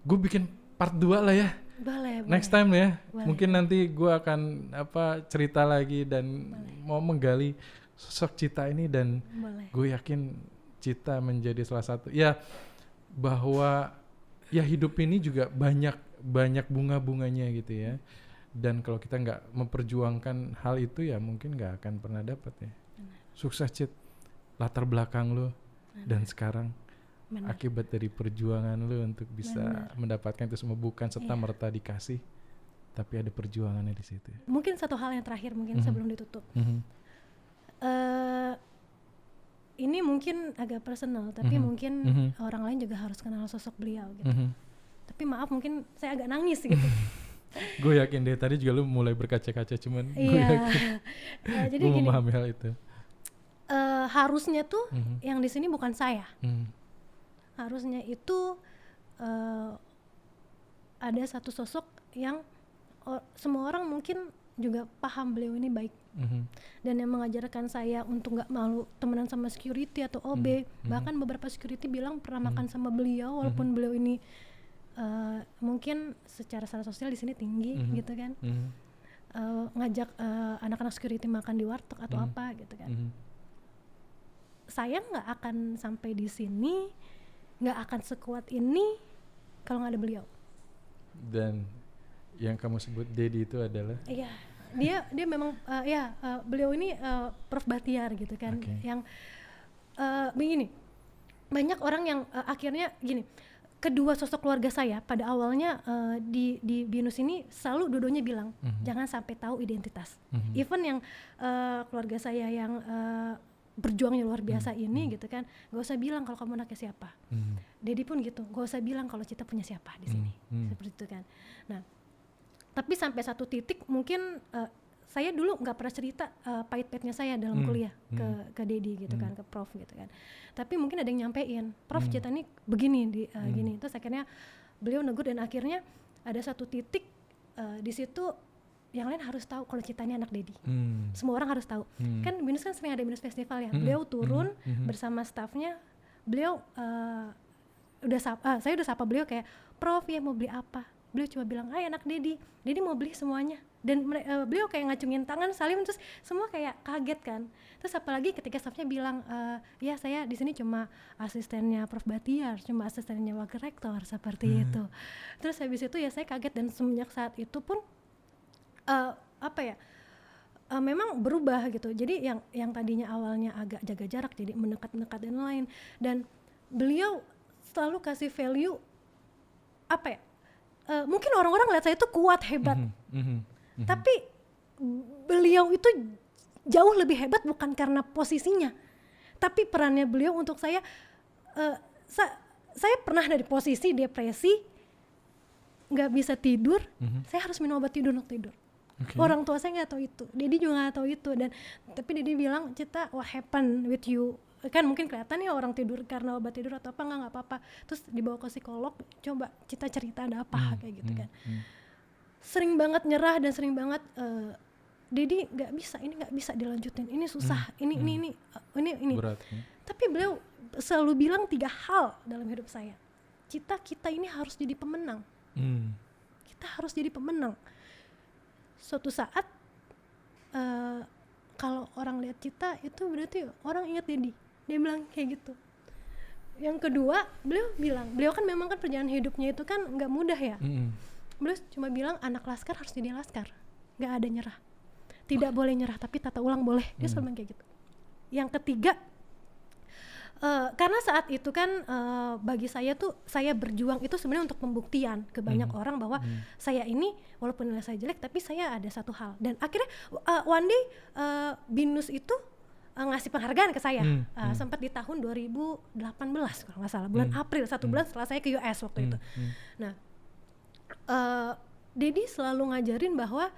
gue bikin part 2 lah ya. Boleh. Next time ya. Boleh. Mungkin nanti gue akan cerita lagi dan mau menggali sosok Cita ini, dan gue yakin Cita menjadi salah satu ya, bahwa ya hidup ini juga banyak bunga-bunganya gitu ya. Dan kalau kita nggak memperjuangkan hal itu ya mungkin nggak akan pernah dapat ya. Sukses Cit, latar belakang lo dan sekarang akibat dari perjuangan lo untuk bisa mendapatkan itu semua bukan serta-merta dikasih, tapi ada perjuangannya di situ. Mungkin satu hal yang terakhir mungkin sebelum ditutup. Ini mungkin agak personal, tapi mungkin orang lain juga harus kenal sosok beliau gitu. Tapi maaf mungkin saya agak nangis gitu. Gue yakin deh, tadi juga lu mulai berkaca-kaca, cuman gue yakin jadi gue memahami hal itu. Harusnya tuh yang di sini bukan saya. Harusnya itu ada satu sosok yang semua orang mungkin juga paham beliau ini baik. Dan yang mengajarkan saya untuk nggak malu temenan sama security atau OB. Bahkan beberapa security bilang pernah makan sama beliau walaupun beliau ini mungkin secara status sosial di sini tinggi gitu kan. Ngajak anak-anak security makan di warteg atau apa gitu kan. Saya nggak akan sampai di sini, nggak akan sekuat ini kalau nggak ada beliau. Dan yang kamu sebut Dedi itu adalah? Iya, dia memang beliau ini Prof Bahtiar gitu kan. Yang begini, banyak orang yang akhirnya gini, kedua sosok keluarga saya pada awalnya di BINUS ini selalu dua-duanya bilang jangan sampai tahu identitas. Even yang keluarga saya yang berjuangnya luar biasa ini gitu kan, gak usah bilang kalau kamu anaknya siapa. Dedi pun gitu, gak usah bilang kalau Cita punya siapa di sini. Seperti itu kan. Nah, tapi sampai satu titik mungkin saya dulu nggak pernah cerita pahit-pahitnya saya dalam kuliah ke Dedi gitu kan, ke Prof gitu kan. Tapi mungkin ada yang nyampein, Prof Cita ini begini gini. Terus akhirnya beliau negur dan akhirnya ada satu titik di situ yang lain harus tahu kalau Cita ini anak Dedi. Semua orang harus tau. Kan BINUS kan sering ada BINUS festival ya. Beliau turun bersama stafnya. Beliau saya udah sapa beliau kayak, Prof ya mau beli apa? Beliau cuma bilang, anak Dedi mau beli semuanya. Dan beliau kayak ngacungin tangan salim, terus semua kayak kaget kan. Terus apalagi ketika stafnya bilang, ya saya di sini cuma asistennya Prof Bahtiar, cuma asistennya wakil rektor seperti itu. Terus habis itu ya saya kaget, dan semenjak saat itu pun memang berubah gitu. Jadi yang tadinya awalnya agak jaga jarak jadi mendekat-mendekat dan lain. Dan beliau selalu kasih value mungkin orang-orang lihat saya itu kuat, hebat. Tapi beliau itu jauh lebih hebat bukan karena posisinya, tapi perannya beliau untuk saya. Saya pernah dari posisi depresi, nggak bisa tidur, saya harus minum obat tidur untuk tidur. Orang tua saya nggak tahu itu, Dedi juga nggak tahu itu. Dan tapi Dedi bilang, Cita, what happened with you? Kan mungkin kelihatan ya orang tidur karena obat tidur atau apa, nggak apa-apa. Terus dibawa ke psikolog, coba Cita cerita ada apa kayak gitu kan. Sering banget nyerah dan sering banget Dedi nggak bisa, ini nggak bisa dilanjutin, ini susah, ini berat, Tapi beliau selalu bilang 3 hal dalam hidup saya. Cita, kita ini harus jadi pemenang. Kita harus jadi pemenang. Suatu saat kalau orang lihat Cita itu berarti orang ingat Dedi. Dia bilang kayak gitu. Yang kedua, beliau kan memang kan perjalanan hidupnya itu kan nggak mudah ya. Beliau cuma bilang anak laskar harus jadi laskar, nggak ada nyerah. Tidak boleh nyerah, tapi tata ulang boleh. Dia selalu bilang kayak gitu. Yang ketiga, Karena saat itu kan bagi saya tuh saya berjuang itu sebenarnya untuk pembuktian ke banyak orang bahwa saya ini walaupun nilai saya jelek tapi saya ada satu hal, dan akhirnya one day BINUS itu ngasih penghargaan ke saya. Sempat di tahun 2018 kalau nggak salah, bulan April, 1 bulan setelah saya ke US waktu itu. Nah, Dedi selalu ngajarin bahwa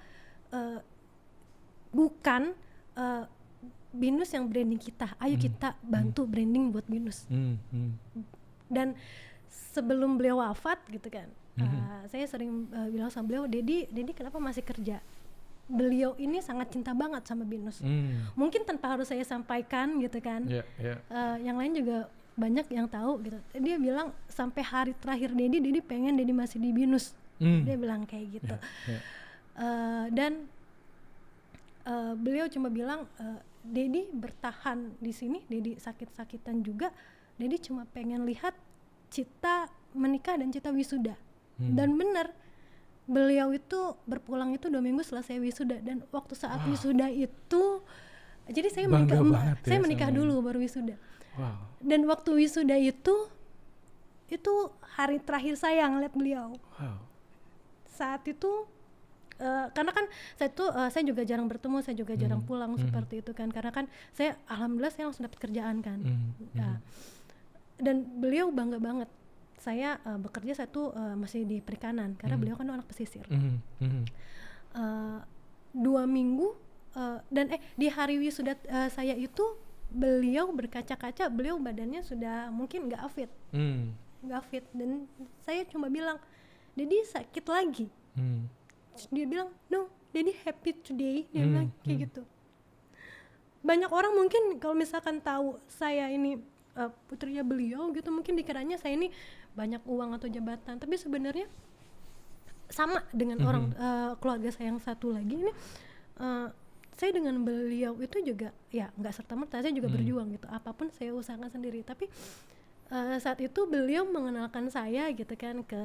bukan BINUS yang branding kita, ayo kita bantu branding buat BINUS. Dan sebelum beliau wafat gitu kan, saya sering bilang sama beliau, Dedi kenapa masih kerja? Beliau ini sangat cinta banget sama BINUS. Mungkin tanpa harus saya sampaikan gitu kan. Yang lain juga banyak yang tahu gitu. Dia bilang sampai hari terakhir Dedi pengen Dedi masih di BINUS. Dia bilang kayak gitu. Dan beliau cuma bilang, Dedi bertahan di sini, Dedi sakit-sakitan juga, Dedi cuma pengen lihat Cita menikah dan Cita wisuda. Dan benar, beliau itu berpulang itu 2 minggu setelah saya wisuda, dan waktu saat wisuda itu, jadi saya menikah dulu baru wisuda. Dan waktu wisuda itu hari terakhir saya ngeliat beliau. Saat itu karena kan saya juga jarang bertemu, saya juga jarang pulang seperti itu kan, karena kan saya alhamdulillah saya langsung dapat kerjaan kan. Dan beliau bangga banget saya bekerja, saya tuh masih di perikanan karena beliau kan anak pesisir. 2 minggu dan di hari wisuda saya itu beliau berkaca-kaca, beliau badannya sudah mungkin nggak fit, dan saya cuma bilang, Dedi sakit lagi. Dia bilang, no, Dedi happy today. Dia bilang kayak gitu. Banyak orang mungkin kalau misalkan tahu saya ini putrinya beliau gitu, mungkin dikiranya saya ini banyak uang atau jabatan, tapi sebenarnya sama dengan orang keluarga saya yang satu lagi ini. Saya dengan beliau itu juga ya nggak serta-merta saya juga berjuang gitu, apapun saya usahakan sendiri. Tapi saat itu beliau mengenalkan saya gitu kan ke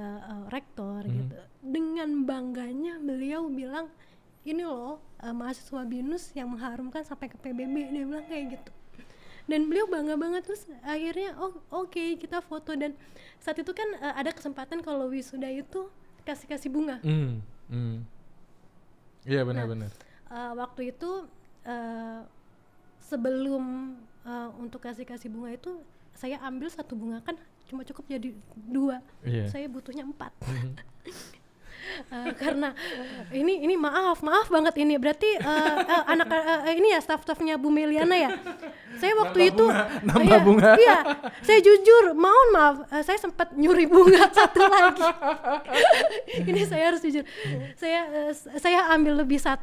rektor gitu. Dengan bangganya beliau bilang, ini loh mahasiswa BINUS yang mengharumkan sampai ke PBB, dia bilang kayak gitu. Dan beliau bangga banget. Terus akhirnya oke, kita foto, dan saat itu kan ada kesempatan kalau wisuda itu kasih bunga. Iya benar-benar. Waktu itu sebelum untuk kasih bunga itu saya ambil 1 bunga kan cuma cukup jadi 2. Saya butuhnya 4. Karena ini maaf banget ini berarti anak ini ya staff-staffnya Bu Meliana ya. Saya waktu itu nambah bunga. Iya, saya jujur maaf, saya sempat nyuri bunga 1 lagi. Ini saya harus jujur. Saya ambil lebih 1.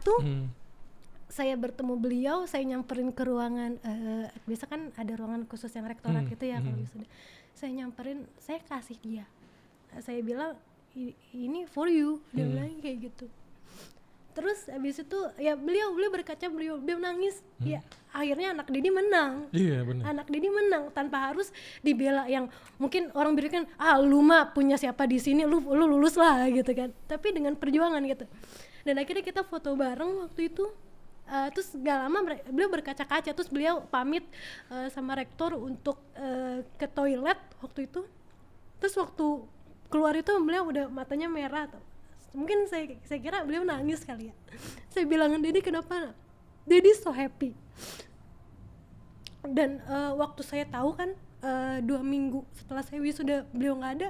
Saya bertemu beliau, saya nyamperin ke ruangan, biasa kan ada ruangan khusus yang rektorat gitu ya kalau wisuda. Saya nyamperin, saya kasih dia. Saya bilang, ini for you, dia bilang kayak gitu. Terus habis itu ya beliau berkaca, beliau nangis. Ya akhirnya anak Dedi menang. Iya benar. Anak Dedi menang tanpa harus dibela yang mungkin orang berikan, lu mah punya siapa di sini, lu lulus lah gitu kan. Tapi dengan perjuangan gitu. Dan akhirnya kita foto bareng waktu itu. Terus gak lama beliau berkaca-kaca, terus beliau pamit sama rektor untuk ke toilet waktu itu. Terus waktu keluar itu beliau udah matanya merah tuh. Mungkin saya kira beliau nangis kali ya. Saya bilang, Dedi kenapa? Dedi so happy. Dan waktu saya tahu kan 2 minggu setelah saya wisuda beliau nggak ada,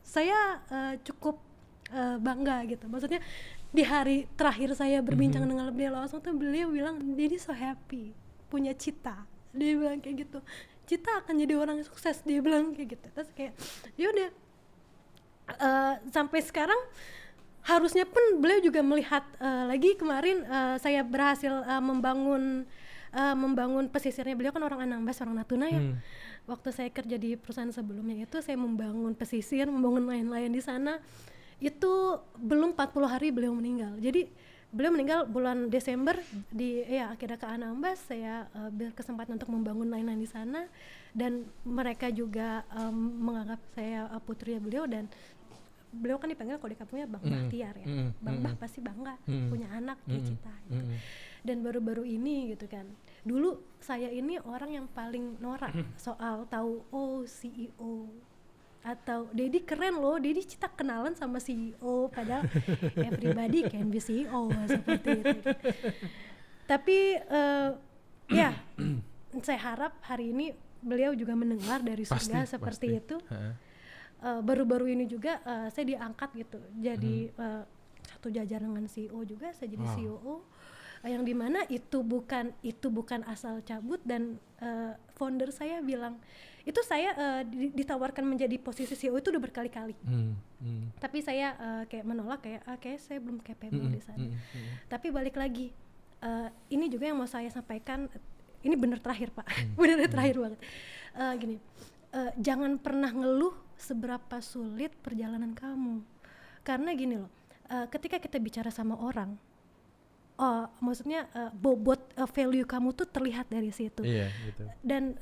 saya cukup bangga gitu. Maksudnya di hari terakhir saya berbincang dengan beliau langsung tuh beliau bilang, Dedi so happy punya Cita. Dia bilang kayak gitu, Cita akan jadi orang sukses, dia bilang kayak gitu. Terus kayak ya udah, sampai sekarang harusnya pun beliau juga melihat lagi kemarin saya berhasil membangun pesisirnya. Beliau kan orang Anambas, orang Natuna ya. Waktu saya kerja di perusahaan sebelumnya itu saya membangun pesisir, membangun nelayan-nelayan di sana. Itu belum 40 hari beliau meninggal. Jadi beliau meninggal bulan Desember di akhirnya ke Anambas. Saya berkesempatan untuk membangun nelayan di sana, dan mereka juga menganggap saya putrinya beliau, dan beliau kan dipanggil kalau di kampungnya Bang Bahtiar ya. Bang Bah pasti bangga punya anak dia Cita gitu. Dan baru-baru ini gitu kan, dulu saya ini orang yang paling norak soal tahu CEO atau Dedi keren loh, Dedi Cita kenalan sama CEO, padahal everybody can be CEO seperti itu. Tapi ya saya harap hari ini beliau juga mendengar dari surga seperti itu. Baru-baru ini juga saya diangkat gitu jadi satu jajaran dengan CEO juga, saya jadi COO yang dimana itu bukan asal cabut. Dan founder saya bilang itu saya ditawarkan menjadi posisi CEO itu udah berkali-kali. Tapi saya kayak menolak, kayak saya belum capable di sana. Tapi balik lagi, ini juga yang mau saya sampaikan, ini bener terakhir Pak, bener terakhir banget. Gini, jangan pernah ngeluh seberapa sulit perjalanan kamu, karena gini loh, ketika kita bicara sama orang, maksudnya bobot value kamu tuh terlihat dari situ. Iya, gitu. Dan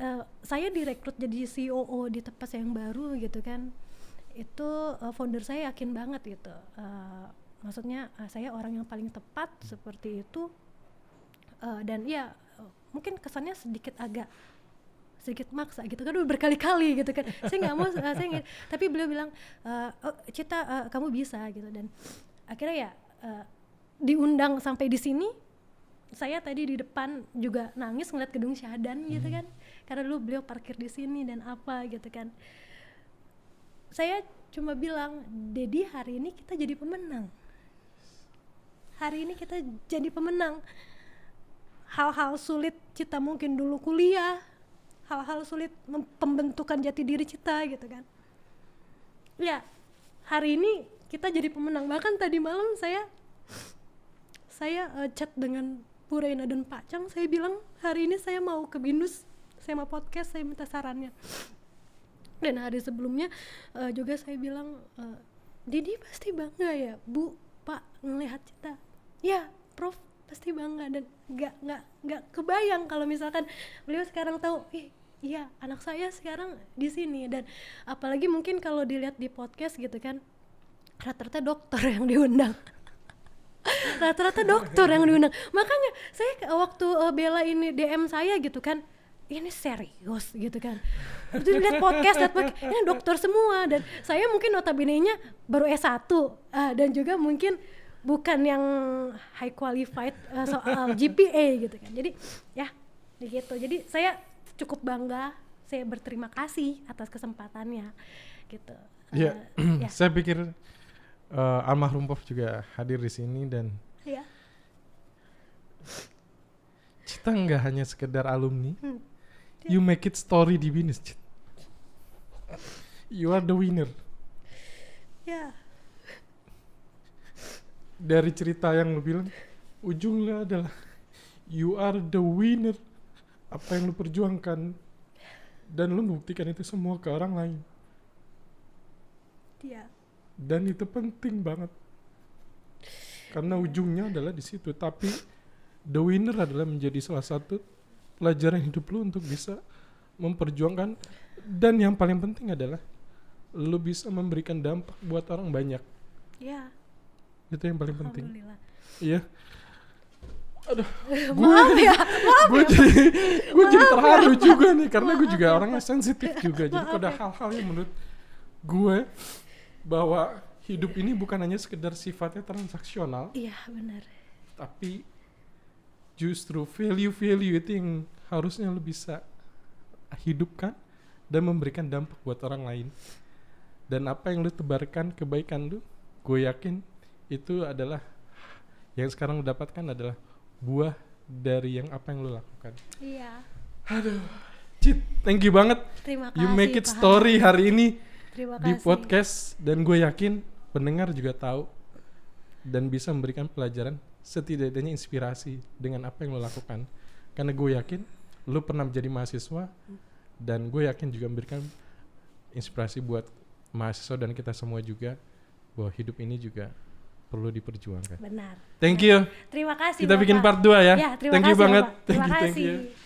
saya direkrut jadi COO di tempat yang baru gitu kan, itu founder saya yakin banget gitu, maksudnya saya orang yang paling tepat seperti itu. Dan ya mungkin kesannya sedikit maksa gitu kan, udah berkali-kali gitu kan. Saya nggak mau, tapi beliau bilang Cita kamu bisa gitu. Dan akhirnya ya diundang sampai di sini. Saya tadi di depan juga nangis ngeliat gedung Syahadan gitu kan, karena dulu beliau parkir di sini dan apa gitu kan. Saya cuma bilang, Dedi hari ini kita jadi pemenang. Hari ini kita jadi pemenang. Hal-hal sulit Cita mungkin dulu kuliah, hal-hal sulit pembentukan jati diri Cita gitu kan. Ya, hari ini kita jadi pemenang. Bahkan tadi malam saya chat dengan Bu Reina dan Pak Cang, saya bilang hari ini saya mau ke Binus, saya mau podcast, saya minta sarannya. Dan hari sebelumnya juga saya bilang, Didi pasti bangga ya Bu, Pak ngelihat Cita. Ya, Prof pasti bangga. Dan nggak kebayang kalau misalkan beliau sekarang tahu, iya anak saya sekarang di sini. Dan apalagi mungkin kalau dilihat di podcast gitu kan, rata-rata dokter yang diundang. Makanya saya waktu Bella ini DM saya gitu kan, ini serius gitu kan, itu lihat podcast ini dokter semua. Dan saya mungkin notabene-nya baru S1 dan juga mungkin bukan yang high qualified soal GPA gitu kan. Jadi ya gitu. Jadi saya cukup bangga, saya berterima kasih atas kesempatannya gitu. Ya. Saya pikir almarhum Prof juga hadir di sini dan Cita nggak hanya sekedar alumni, you make it story di Binus. You are the winner. Ya. Dari cerita yang lu bilang, ujungnya adalah you are the winner. Apa yang lu perjuangkan dan lu buktikan itu semua ke orang lain. Iya. Dan itu penting banget. Karena ujungnya adalah di situ. Tapi the winner adalah menjadi salah satu pelajaran hidup lu untuk bisa memperjuangkan. Dan yang paling penting adalah lu bisa memberikan dampak buat orang banyak. Iya. Itu yang paling penting. Alhamdulillah. Iya. Aduh, gue jadi terharu juga nih, karena gue juga orangnya sensitif juga. Jadi ada hal-hal yang menurut gue bahwa hidup ini bukan hanya sekedar sifatnya transaksional. Iya, benar. Tapi justru value itu yang harusnya lu bisa hidupkan dan memberikan dampak buat orang lain. Dan apa yang lu tebarkan, kebaikan lu, gue yakin itu adalah yang sekarang lu dapatkan adalah buah dari yang apa yang lu lakukan. Iya. Aduh, Cit, thank you banget. Terima kasih. You make it story hari ini di kasih. podcast, dan gue yakin pendengar juga tahu dan bisa memberikan pelajaran, setidaknya inspirasi dengan apa yang lu lakukan. Karena gue yakin lu pernah menjadi mahasiswa, dan gue yakin juga memberikan inspirasi buat mahasiswa dan kita semua juga, bahwa hidup ini juga perlu diperjuangkan. Benar. Thank you. Terima kasih. Kita Bapak. bikin part 2 ya. Ya, terima thank you kasih, banget. Bapak. Terima kasih. Thank you.